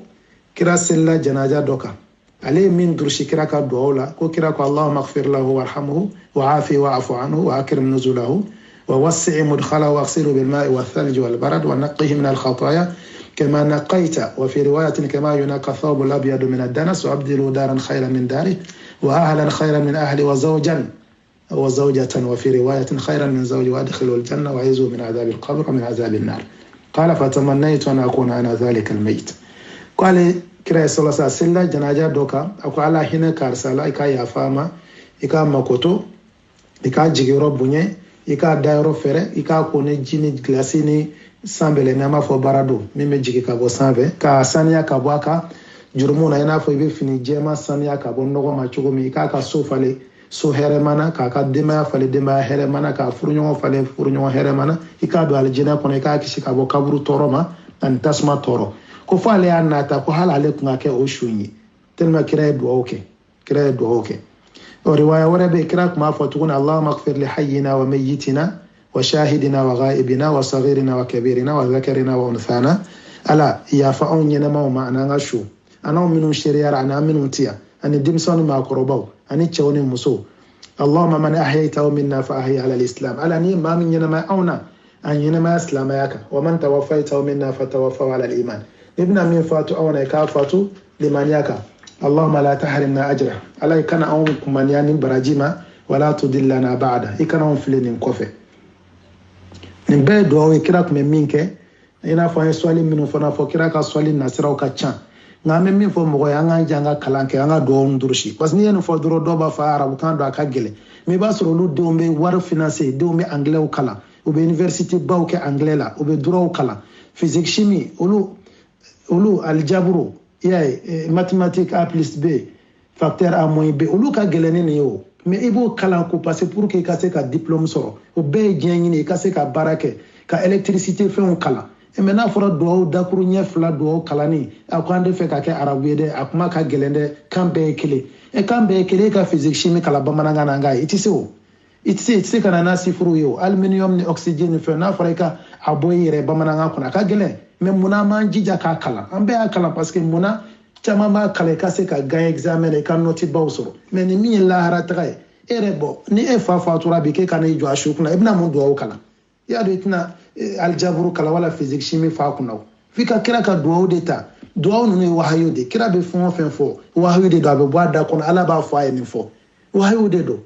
kira selila janaja dɔ kan ale ye min durusi kira ka dugawu la ko kira ko Allahumma ighfir lahu warhamhu wa'afihi wa'fu anhu wa akrim nuzulahu wa wasi' mudkhalahu waghsilhu bil ma'i wal thalj wal barad wa naqqihi min al khataaya كما نقيت وفي رواية كما ينقى الثوب الأبيض من الدنس وأبدلوا دارا خيرا من داره وأهلا خيرا من أهلي وزوجة وفي رواية خيرا من زوجي وأدخلوا الجنة وعيزوا من عذاب القبر ومن عذاب النار قال فتمنيت أن أكون أنا ذلك الميت قال كرا صلى الله عليه وسلم جناجة دوكا أكو على هنا كارسالا إكا يافاما إكا مكوتو إكا جيرو بني إكا دايرو فره إكا كوني جيني غلاسيني sambele nama fo barado mime jigi ka bo sanfɛ ka saniya ka bɔ a kan jurumu na i n'a fɔ i bɛ fini jɛma saniya ka bɔ nɔgɔ ma cogo min i k'a ka so falen so hɛrɛmana k'a ka denbaya falen denbaya hɛrɛmana k'a furuɲɔgɔn falen furuɲɔgɔn hɛrɛmana i k'a don alijinɛ kɔnɔ i k'a kisi ka bɔ kaburu tɔɔrɔ ma ani tasuma tɔɔrɔ ko fɔ ale y'a nata ko hali ale tun ka kɛ o su ye tellement kira ye dugawu kɛ o riwaya wɛrɛ bɛ kira tun b'a fɔ tuguni Allahumma ighfir li hayyina wa mayyitina وشاهدنا وغائبنا وصغيرنا وكبيرنا وذكرنا وأنثانا ألا يا فأون ينما وما أنا غشو أنا من شريار أنا من تيا أنا دمسون ما قربوا أنا تشوني مسو اللهم من أحييته منا فأحيي على الإسلام ألا ني ما من ينما أونا أن ينما أسلام ياك ومن توفيته منا فتوفوا على الإيمان ابن من فاتو أونا كافاتو لمن ياك اللهم لا تحرمنا أجره ألا كان أون من يعني براجيما ولا تدلنا بعده كان أون فلين كوفي nin bɛɛ ye duwawu ye kira tun bɛ min kɛ i n'a fɔ an ye swali minnu fana fɔ kira ka swali nasiraw ka ca nka an bɛ min fɔ mɔgɔ ye an k'an jɛ an ka kalan kɛ an ka duwawu durusi parce que n'i ye nin fɔ dɔrɔn dɔw b'a fɔ arabukan don a ka gɛlɛn mais i b'a sɔrɔ olu denw bɛ wari financer denw bɛ anglais kalan u bɛ université baw kɛ anglais la u bɛ droit kalan physique chimie olu aljabru i y'a ye mathématique A plus B facteur A moins B olu ka gɛlɛn ni nin ye o mais i b'o kalan ko parce que pour que i ka se ka diplôme sɔrɔ o bɛɛ ye diɲɛ ɲini i ka se ka baara kɛ ka électricité fɛnw kalan mais n'a fɔra duwawu dakuru ɲɛ fila duwawu kalanni a ko an tɛ fɛ ka kɛ arabu ye dɛ a kuma ka gɛlɛn dɛ kan bɛɛ ye kelen kan bɛɛ ye kelen e ka physique chimie kalan bamanankan na nka i tɛ se o i tɛ se ka na n'a sifuru ye o aluminium ni oxygène ni fɛn n'a fɔra i ka a bɔ i yɛrɛ bamanankan kɔnɔ a ka gɛlɛn mais munna an b'an jija k'a kalan an bɛɛ y'a kalan parce que munna caman b'a kalan i ka se ka gan examen na i ka nɔti baw sɔrɔ mais ni min ye lahara taga ye e yɛrɛ bɔ ni e fa fatura bi k'e ka n'i jɔ a su kunna i bɛna mun duwawu kalan i y'a dɔn i tɛna aljaburu kalan wala physique chimie fa kunna o f'i ka kira ka duwawu de ta duwawu ninnu ye wahayu de kira bɛ fɛn o fɛn fɔ wahayu de don a bɛ bɔ a da kɔnɔ ala b'a fɔ a ye nin fɔ wahayu de don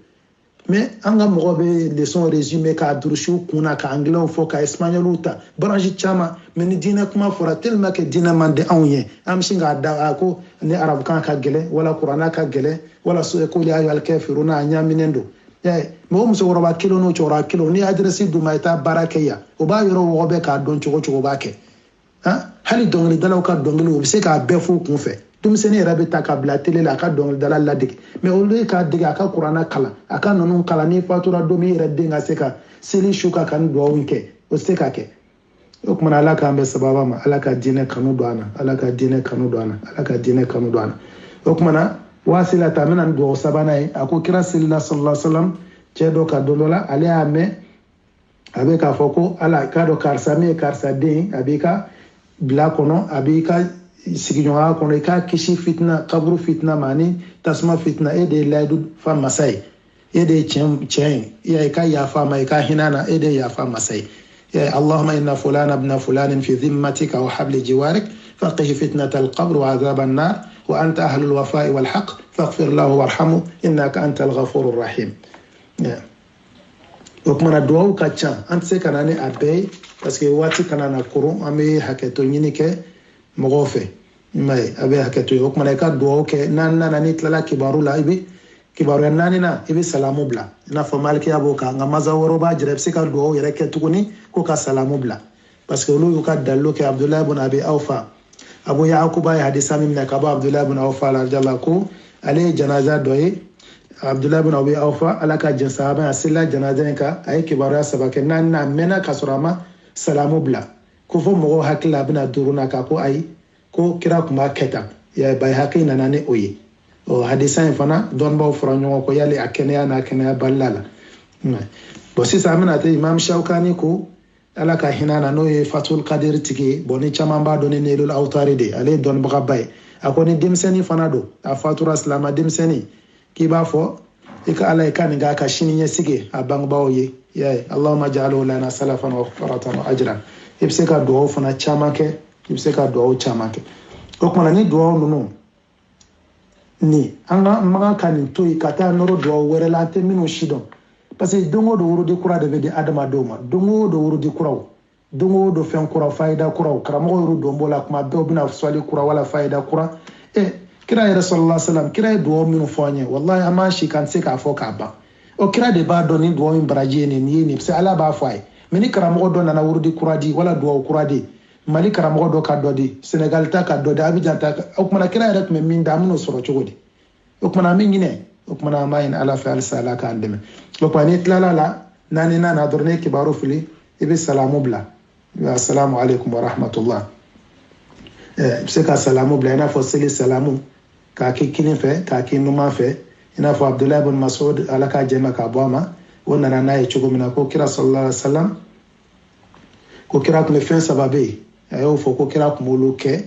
mais an ka mɔgɔ bɛ leçon résumé k'a durusiw kunna ka anglais fɔ ka espagnol ta branche caman mais ni diinɛ kuma fɔra tellement que diinɛ man di anw ye an bɛ sin k'a da ko ni arabukan ka gɛlɛn wala kuranɛ ka gɛlɛn wala ko ya ayyuhal kafiruna a ɲaaminen don mais o musokɔrɔba kelen n'o cɛkɔrɔba kelen ni adresse d'u ma i taa baara kɛ yan o b'a yɔrɔ wɔgɔ bɛɛ k'a dɔn cogo cogo b'a kɛ hali dɔnkilidalaw ka dɔnkili o bɛ se k'a bɛɛ fɔ u kun fɛ denmisɛnnin yɛrɛ bɛ ta ka bila télé la a ka dɔnkilidala ladege mais olu ye k'a dege a ka kuranɛ kalan a ka ninnu kalan n'i fatura don min i yɛrɛ den ka se ka seli su ka ni duwawu kɛ o tɛ se ka kɛ o kumana ala k'an bɛ sababa ma ala ka diinɛ kanu don an na ala ka diinɛ kanu don an na ala ka diinɛ kanu don an na o kumana wasila ta bɛna ni duwawu sabanan ye a ko kira selila sallallahu alaihi wa sallam cɛ dɔ ka don dɔ la ale y'a mɛn a bɛ k'a fɔ ko ala k'a dɔn karisa min ye karisa den a b'i ka bila kɔnɔ a b'i ka sigiɲɔgɔnya kɔnɔ i k'a kisi fitina kaburu fitina ma ani tasuma fitina e de ye layidu fa masa ye e de ye tiɲɛ ye i ka yafa ma i ka hinɛ na e de ye yafa masa ye اللهم إن فلان ابن فلان في ذمتك وحبل جوارك فقه فتنة القبر وعذاب النار وأنت أهل الوفاء والحق فاغفر له وارحمه إنك أنت الغفور الرحيم. وكمان الدعاء كاتشان أنت سكناني أبي بس كي واتي كنانا كورو أمي حكيتو ينيك مغوفي ماي أبي حكيتو وكمان إيكا دعاء كي نانا نتلا كبارو لا إبي kibaru nani na ibi salamu bla na fo malki aboka nga mazaworo ba jere psika do yere ke tukuni ko ka salamu bla parce que lu ka dallo ke Abdullah ibn Abi Awfa Abu Yaqub ay hadisa min ka ba Abdullah ibn Awfa radiyallahu ko ale janaza doye Abdullah ibn Abi Awfa alaka jin sahaba asilla janaza ka ay kibaru sabake nan na mena kasurama salamu bla ko fo mo hakila bina duruna ka ko ay ko kira kuma keta ya bay hakina nane oyi o hadisa in fana don baw fura ɲɔgɔn ko yali a kɛnɛya n'a kɛnɛya balila la bon sisan an bɛna te Imam Shawkani ko ala ka hinɛ na n'o ye Fatul Qadir tigi bon ni caman b'a dɔn ni Nailul Awtari de ale ye dɔnnibagaba ye a ko ni denmisɛnnin fana don a fatura silama denmisɛnnin k'i b'a fɔ i ka ala i ka nin k'a ka sini ɲɛsigi a bangebaaw ye y'a ye Allahumma ja'alhu lana salafan wa faratan wa ajran i bɛ se ka dugawu fana caman kɛ i bɛ se ka dugawu caman kɛ o kumana ni dugawu ninnu ni an ka makan ka nin to yen ka taa nɔrɔ dugawu wɛrɛ la an tɛ minnu si dɔn parce que don o don worodi kura de bɛ di adamadenw ma don o don worodi kuraw don o don fɛn kuraw fayida kuraw karamɔgɔ y'olu don bɔ la kuma bɛɛ u bɛna sɔli kura wala fayida kura kira yɛrɛ sallallahu alaihi wasallam kira ye dugawu minnu fɔ an ye wallahi an b'an si kan tɛ se k'a fɔ k'a ban o kira de b'a dɔn ni dugawu in baraji ye nin ye nin parce que ala b'a fɔ a ye mais ni karamɔgɔ dɔ nana worodi kura di wala dugawu kura di Mali karamɔgɔ dɔ ka dɔ di Senegal ta ka dɔ di Abidjan ta o kumana kira yɛrɛ tun bɛ min da an bɛn'o sɔrɔ cogo di o kumana an bɛ ɲinɛ o kumana an b'a ɲini ala fɛ halisa ala k'an dɛmɛ o kumana n'i tilala la naani nana dɔrɔn ne kibaru fili i bɛ salamu bila assalamu alaikum wa rahmatullah i bɛ se ka salamu bila i n'a fɔ seli salamu k'a kɛ kini fɛ k'a kɛ numan fɛ i n'a fɔ Abdullah ibn Mas'ud ala k'a jɛma k'a bɔ a ma o nana n'a ye cogo min na ko kira sallallahu alaihi wasallam ko kira tun bɛ fɛn saba bɛ yen a y'o fɔ ko kira tun b'olu kɛ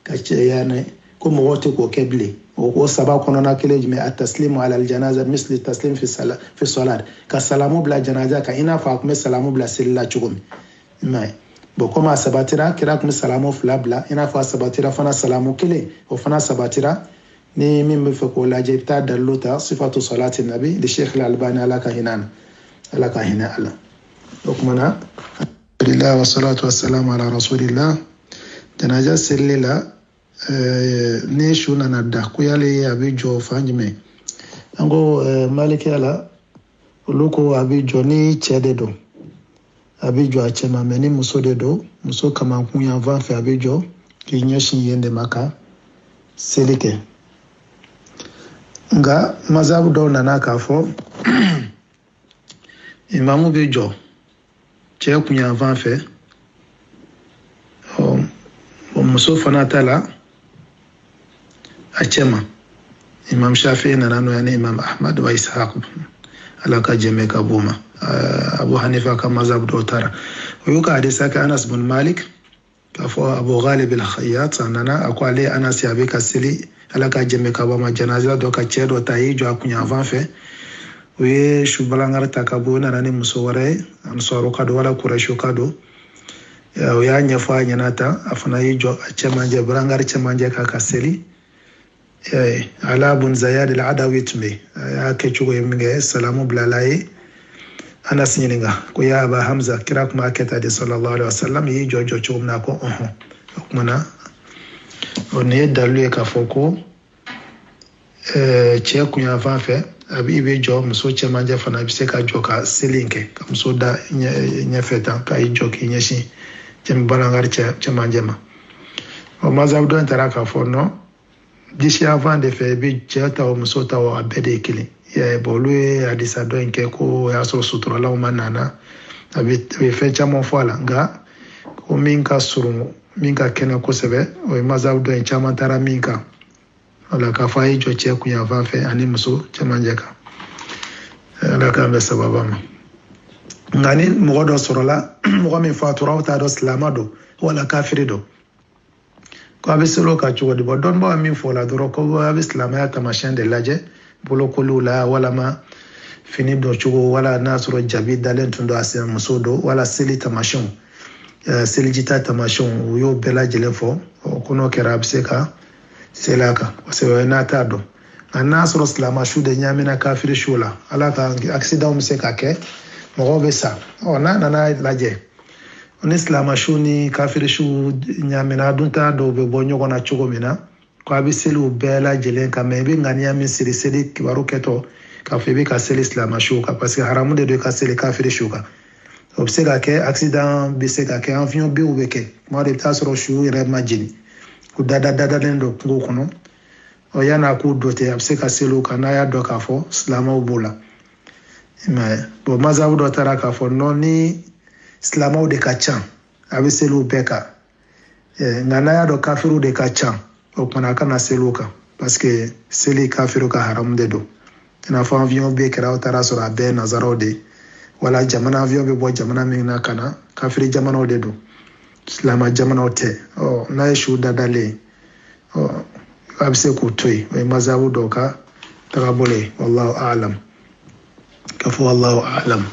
ka caya ne ko mɔgɔw tɛ k'o kɛ bilen o saba kɔnɔna kelen jumɛn a taslimu ala aljanaza misli taslim fi salat ka salamu bila janaza kan i n'a fɔ a tun bɛ salamu bila seli la cogo min i m'a ye bon komi a sabatira kira tun bɛ salamu fila bila i n'a fɔ a sabatira fana salamu kelen o fana sabatira ni min bɛ fɛ k'o lajɛ i bɛ taa dalilu ta sifatu salati nabi li Sheikh al-Albani ala ka hinɛ na ala ka hinɛ ala o kumana alhamdulillah wa salatu wa salamu ala rasulillah janaja seli la ni su nana da ko yale a bɛ jɔ fan jumɛn an ko malikiya la olu ko a bɛ jɔ ni cɛ de don a bɛ jɔ a cɛ ma mɛ ni muso de don muso kamankun yan fan fɛ a bɛ jɔ k'i ɲɛsin yen de ma ka seli kɛ nka mazabu dɔw nana k'a fɔ imamu bɛ jɔ cɛ kun yan fan fɛ muso fana ta la a cɛ ma Imam Shafi'i nana n'o ye ni Imam Ahmad wa Ishaq ala ka jɛmɛ ka b'o ma Abu Hanifa ka mazhab dɔw taara o y'u ka hadisa kɛ Anas bin Malik k'a fɔ Abu Ghalib al-Khayyat a nana a ko ale Anas a bɛ ka seli ala ka jɛmɛ ka bɔ ma janaza dɔ ka cɛ dɔ ta y'i jɔ a kun yan fan fɛ o ye su balangari ta ka bɔ o nana ni muso wɛrɛ ye Ansaro ka don wala Quraishu ka don o y'a ɲɛfɔ a ɲɛna tan a fana y'i jɔ a cɛmancɛ balangari cɛmancɛ k'a ka seli Ala bun Zayad al-Adawi tun bɛ yen a y'a kɛ cogo ye min kɛ salamu bilala ye Anas ɲininka ko ya Aba Hamza kira tun b'a kɛ tan de sallallahu alaihi wasallam y'i jɔ cogo min na ko o kumana o nin ye dalilu ye k'a fɔ ko cɛ kun yan fan fɛ a bɛ jɔ muso cɛmancɛ fana bɛ se ka jɔ ka seli in kɛ ka muso da ɲɛfɛ tan k'a y'i jɔ k'i ɲɛsin balangari cɛmancɛ ma o mazhab dɔ in taara k'a fɔ non disi avant de fɛ i bɛ cɛ ta o muso ta o a bɛɛ de ye kelen bon olu ye hadisa dɔ in kɛ ko o y'a sɔrɔ suturalaw ma nana a bɛ fɛn caman fɔ a la nka ko min ka surun min ka kɛnɛ kosɛbɛ o ye mazhab dɔ in caman taara min kan wala k'a fɔ a ye jɔ cɛ kun yan fan fɛ ani muso cɛmancɛ kan ala k'an bɛ sababa ma nka ni mɔgɔ dɔ sɔrɔla mɔgɔ min fatura aw t'a dɔn silamɛ don wala kafiri don ko a bɛ seli o kan cogo di bɔn dɔnnibaaw ye min fɔ o la dɔrɔn ko a bɛ silamɛya taamasiyɛn de lajɛ bolokoliw la walama fini dɔ cogo wala n'a sɔrɔ jabi dalen tun don a sen muso don wala seli taamasiyɛnw selijita taamasiyɛnw u y'o bɛɛ lajɛlen fɔ ko n'o kɛra a bɛ se ka seli a kan parce que n'a t'a dɔn nka n'a sɔrɔ silamɛ su de ɲaamina kafiri su la ala ka accident bɛ se ka kɛ mɔgɔw bɛ sa n'a nana lajɛ ni silamɛ su ni kafiri su ɲaamina a dun t'a dɔw bɛ bɔ ɲɔgɔn na cogo min na ko a bɛ seliw bɛɛ lajɛlen kan mɛ i bɛ ŋaniya min siri seli kibaru kɛtɔ k'a fɔ i bɛ ka seli silamɛ su kan parce que haramu de don i ka seli kafiri su kan o bɛ se ka kɛ accident bɛ se ka kɛ avion biw bɛ kɛ tuma dɔ i bɛ taa sɔrɔ su yɛrɛ ma jeni u dadalen don kungo kɔnɔ yan'a k'u dɔ ten a bɛ se ka seliw kan n'a y'a dɔn k'a fɔ silamɛw b'o la bon mazabu dɔ taara k'a fɔ non ni silamɛw de ka ca a bɛ seliw bɛɛ kan nka n'a y'a dɔn kafiriw de ka ca o kumana a kana seliw kan parce que seli kafiriw ka haramu de don i n'a fɔ avion bɛ kɛra aw taara sɔrɔ a bɛɛ ye nazaraw de wala jamana avion bɛ bɔ jamana min na ka na kafiri jamanaw de don silamɛ jamanaw tɛ n'a ye su dadalen a bɛ se k'u to yen o ye mazabu dɔw ka tagabolo ye wallahu a'lam k'a fɔ wallahu a'lam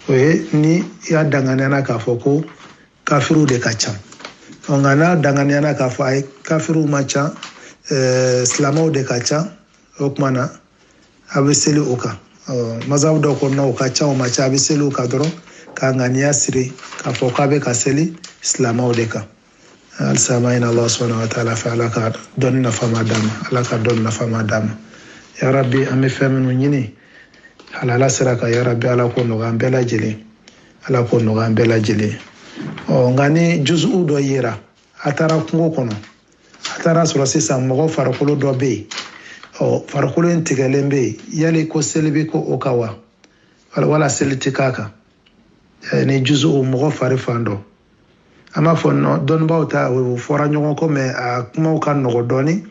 o ye ni i y'a danganiya k'a fɔ ko kafiriw de ka ca nka n'a danganiya k'a fɔ ayi kafiriw ma ca silamɛw de ka ca o tuma na a bɛ seli o kan mazabu dɔw ko o ka ca o ma ca a bɛ seli o kan dɔrɔn k'a ŋaniya siri k'a fɔ k'a bɛ ka seli silamɛw de kan halisa ma ɲini Allah subhanahu wa ta'ala fɛ ala ka dɔnni nafama d'a ma ala ka dɔnni nafama d'a ma ya rabbi an bɛ fɛn minnu ɲini halala sira kan ya rabbi ala k'o nɔgɔya an bɛɛ lajɛlen ala k'o nɔgɔya an bɛɛ lajɛlen nka ni juzuw dɔ yera a taara kungo kɔnɔ a taara sɔrɔ sisan mɔgɔ farikolo dɔ bɛ yen farikolo in tigɛlen bɛ yen yali ko seli bɛ ko o kan wa wala seli tɛ k'a kan ni juzuw mɔgɔ fari fan dɔ an b'a fɔ dɔnnibaaw ta o fɔra ɲɔgɔn kɔ mɛ a kumaw ka nɔgɔ dɔɔni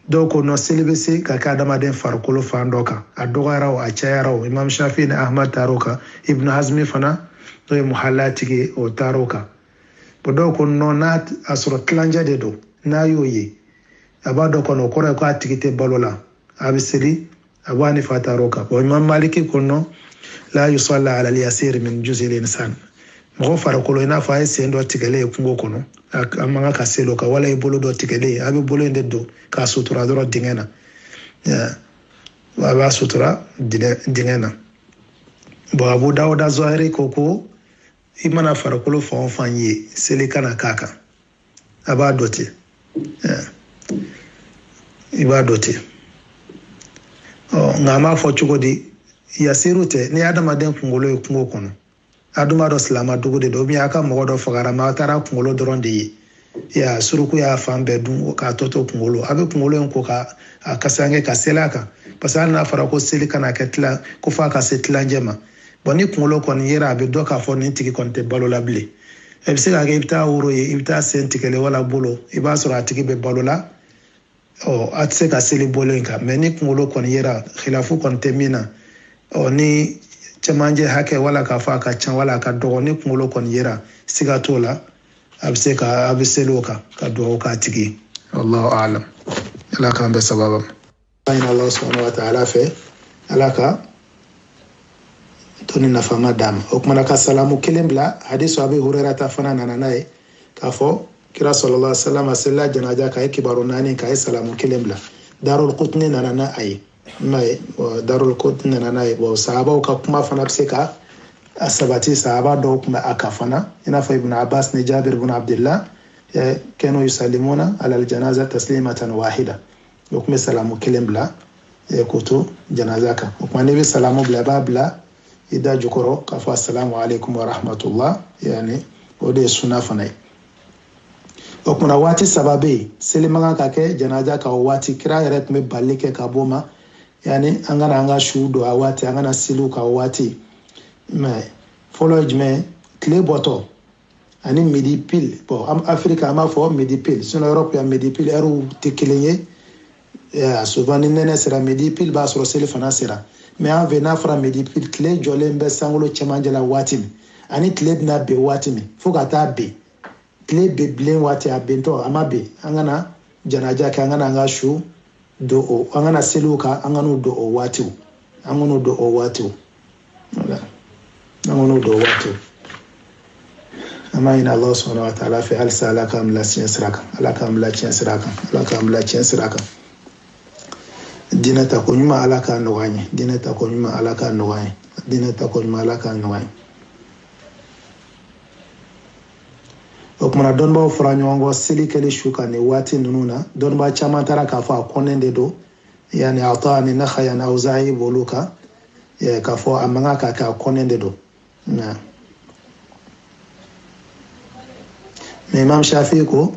dɔw ko seli bɛ se ka kɛ adamaden farikolo fan dɔ kan a dɔgɔyara o a cayara o imam shafi ni ahmad taar'o kan ibn hazmi fana n'o ye muhalla tigi o taar'o kan dɔw ko n'a a sɔrɔ tilancɛ de don n'a y'o ye a b'a dɔn kɔnɔ o kɔrɔ ye ko a tigi tɛ balo la a bɛ seli a b'a ni fa taar'o kan imam maliki ko la yusalla ala al-yasir min juz'il insan mɔgɔ farikolo i n'a fɔ a ye sen dɔ tigɛlen ye kungo kɔnɔ a man kan ka seli o kan wala i bolo dɔ tigɛlen ye a bɛ bolo in de don k'a sutura dɔrɔn dingɛ na a b'a sutura dingɛ na abu dawuda zahiri ko i mana farikolo fan o fan ye seli kana k'a kan a b'a dɔ ten i b'a dɔ ten nka an b'a fɔ cogo di yasiru tɛ ni adamaden kunkolo ye kungo kɔnɔ aduma dɔ silamɛ dugu de don a ka mɔgɔ dɔ fagara ma a taara kunkolo dɔrɔn de ye suruku y'a fan bɛɛ dun k'a tɔ to kunkolo a bɛ kunkolo in ko ka a kasange ka seli a kan parce que hali n'a fɔra ko seli kana kɛ tilan ko f'a ka se tilancɛ ma ni kunkolo kɔni yera a bɛ dɔn k'a fɔ nin tigi kɔni tɛ balo la bilen i bɛ se ka kɛ i bɛ taa woro ye i bɛ taa sen tigɛlen wala bolo i b'a sɔrɔ a tigi bɛ balo la a tɛ se ka seli bolo in kan mɛ ni kunkolo kɔni yera khilafu kɔni tɛ min na ni cɛmancɛ hakɛ wala k'a fɔ a ka ca wala a ka dɔgɔ ni kunkolo kɔni yera siga t'o la a bɛ seli o kan ka dugawu k'a tigi wallahu a'lam ala k'an bɛ sababa ma ɲini Allah subhanahu wa ta'ala fɛ ala ka dɔnni nafama d'a ma o kumana ka salamu kelen bila hadisu Abi Hurairah ta fana nana n'a ye k'a fɔ kira sallallahu alaihi wasallam a selila janaja k'a ye kibaru naani k'a ye salamu kelen bila Darul Qutni nana n'a ye Darul Qutni nana n'a ye sahabaw ka kuma fana bɛ se ka a sabati sahaba dɔw tun bɛ a kan fana i n'a fɔ Ibn Abbas ni Jabir ibn Abdullah kanu yusallimuna ala al-janaza taslimatan wahida o tun bɛ salamu kelen bila k'o to janaza kan o kuma n'i bɛ salamu bila i b'a bila i da jukɔrɔ k'a fɔ assalamu alaikum wa rahmatullah o de ye sunna fana ye o kumana waati saba bɛ yen seli man kan ka kɛ janaja kan o waati kira yɛrɛ tun bɛ bali kɛ ka bɔ ma an kana an ka su don a waati an kana seliw kan o waati mɛ fɔlɔ ye jumɛn tile bɔtɔ ani midi pile afirika an b'a fɔ midi pile yɔrɔp yan midi pile ɛriw tɛ kelen ye souvent ni nɛnɛ sera midi pile b'a sɔrɔ seli fana sera mɛ an fɛ n'a fɔra midi pile tile jɔlen bɛ sankolo cɛmancɛ la waati min ani tile bɛna ben waati min fo ka taa ben tile bɛ bilen waati a bɛntɔ a ma bɛn an kana janaja kɛ an kana an ka su do o an kana seliw kan an kan'u do o waatiw an kan'u do o waatiw voilà an kan'u do o waatiw an b'a ɲini Alahu subahanahu wa taala fɛ halisa Ala k'an bila tiɲɛ sira kan Ala k'an bila tiɲɛ sira kan Ala k'an bila tiɲɛ sira kan diinɛ tako ɲuman Ala k'a nɔgɔya an ye diinɛ tako ɲuman Ala k'a nɔgɔya an ye diinɛ tako ɲuman Ala k'a nɔgɔya an ye. O kumana dɔnnibaw fara ɲɔgɔn kɔ seli kɛli su kan nin waati ninnu na dɔnniba caman taara k'a fɔ a kɔnnen de don yani Ata ni Nakhaya ni Awza'i b'olu kan k'a fɔ a man kan ka kɛ a kɔnnen de don mais Imam Shafi'i ko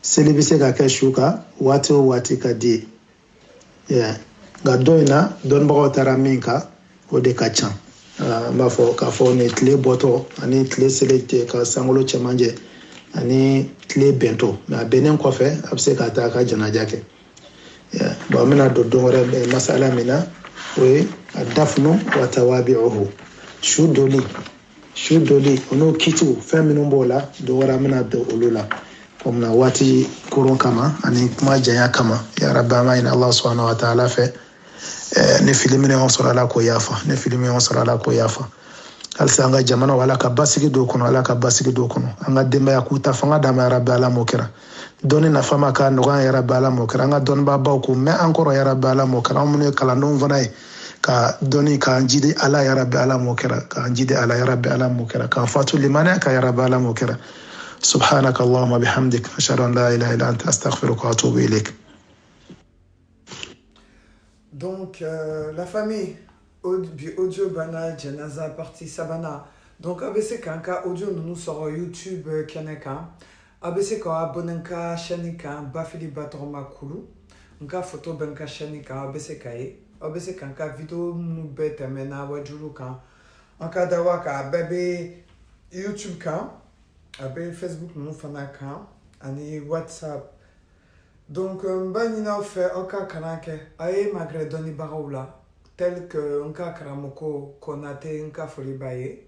seli bɛ se ka kɛ su kan waati o waati ka di ye nka dɔ in na dɔnnibagaw taara min kan o de ka ca n b'a fɔ k'a fɔ nin tile bɔtɔ ani tile seli ka sankolo cɛmancɛ ani tile bɛntɔ mais a bɛnnen kɔfɛ a bɛ se ka taa a ka janaja kɛ bon an bɛna don don wɛrɛ masala min na o ye a dafnu wa tawabi'uhu su doli o n'o kitiw fɛn minnu b'o la don wɛrɛ an bɛna don olu la komi na waati koron kama ani kuma janya kama ya rabbi an b'a ɲini Allah subhanahu wa ta'ala fɛ ne fili min y'an sɔrɔ Ala k'o yafa halisa an ka jamana Ala ka basigi don kɔnɔ Ala ka basigi don kɔnɔ an ka denbaya k'u ta fanga d'an ma ya rabbi Ala m'o kɛra dɔnni nafa ma k'a nɔgɔya ya rabbi Ala m'o kɛra an ka dɔnnibabaw k'u mɛn an kɔrɔ ya rabbi Ala m'o kɛra an minnu ye kalandenw fana ye ka dɔnni k'an jidi Ala ya rabbi Ala m'o kɛra k'an jidi Ala ya rabbi Ala m'o kɛra k'an fatu limaniya kan ya rabbi Ala m'o kɛra subhanaka Allahumma bihamdik ashhadu an la ilaha illa anta astaghfiruka wa atubu ilayk. Donc, la famille, audio banal, Janaza, partie Sabana. Donc, ABC Kanka, audio nous sort YouTube, Kaneka. ABC Ka, Bonenka, Shanika, Bafili Batroma Kulu. Nka photo Benka Shanika, ABC Kaye. ABC Kanka, vidéo Moubet, Mena, Wajuluka. Nka Dawaka, Bébé YouTube Ka. Abe Facebook nous fanaka. Ani WhatsApp. Donc, Banina fait Oka Kanake, Aye Magre Doni Baraoula, tel que Nka Karamoko Konate, Nka Folibaye,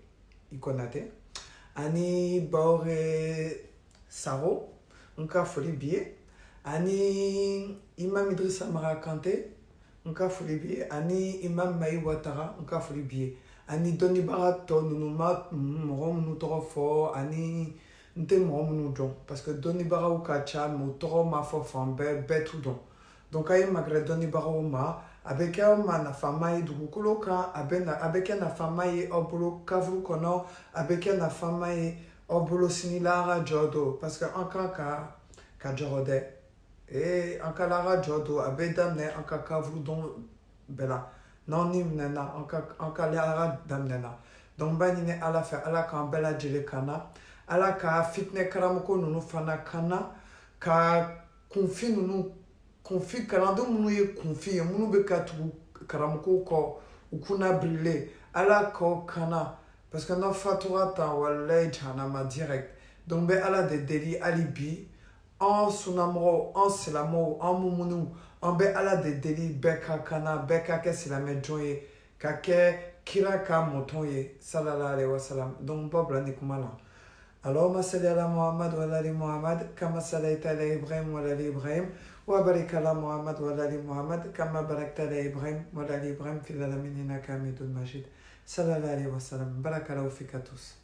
Ikonate, Ani Baore Saro, Nka Folibie, Ani Imam Idrissa Marakante, Nka Folibie, Ani Imam Maï Ouattara, Nka Folibie, Ani Doni Barato, Nounouma, Morom Noutorofo, Ani. Nte mɔgɔ minnu dɔn parce que dɔnnibagaw ka ca mais u tɔgɔ ma fɔ fan bɛɛ t'u dɔn donc a ye magɛrɛ dɔnnibagaw ma a bɛ kɛ aw ma nafama ye dugukolo kan a bɛ kɛ nafama ye aw bolo kafuru kɔnɔ a bɛ kɛ nafama ye aw bolo sinila a ka jɔ don parce que an kan ka jɔrɔ dɛ an ka la jɔ don a bɛ daminɛ an ka kafuru dɔn bɛɛ la n'aw ni minɛna an ka la daminɛna donc n b'a ɲini ala fɛ ala k'an bɛɛ lajɛlen kan na Ala ka fitnɛ karamɔgɔ ninnu fana kana ka kunfi kalandenw minnu ye kunfi ye minnu bɛ ka tugu karamɔgɔw kɔ u kunna bililen ala k'aw kana parce que n'aw fatura tan walayi jahanama direct donc n bɛ ala de deli hali bi an sunnamɔgɔw an silamɛw an mumuniw an bɛ ala de deli bɛɛ ka kana bɛɛ ka kɛ silamɛ jɔn ye ka kɛ kira ka mɔtɔn ye sallallahu alaihi wa sallam donc n b'a bila ni kuma la. اللهم صل على محمد وعلى ال محمد كما صليت على ابراهيم وعلى ال ابراهيم وبارك على محمد وعلى ال محمد كما باركت على ابراهيم وعلى ال ابراهيم في العالمين انك حميد مجيد صلى الله عليه وسلم بارك الله فيك tous.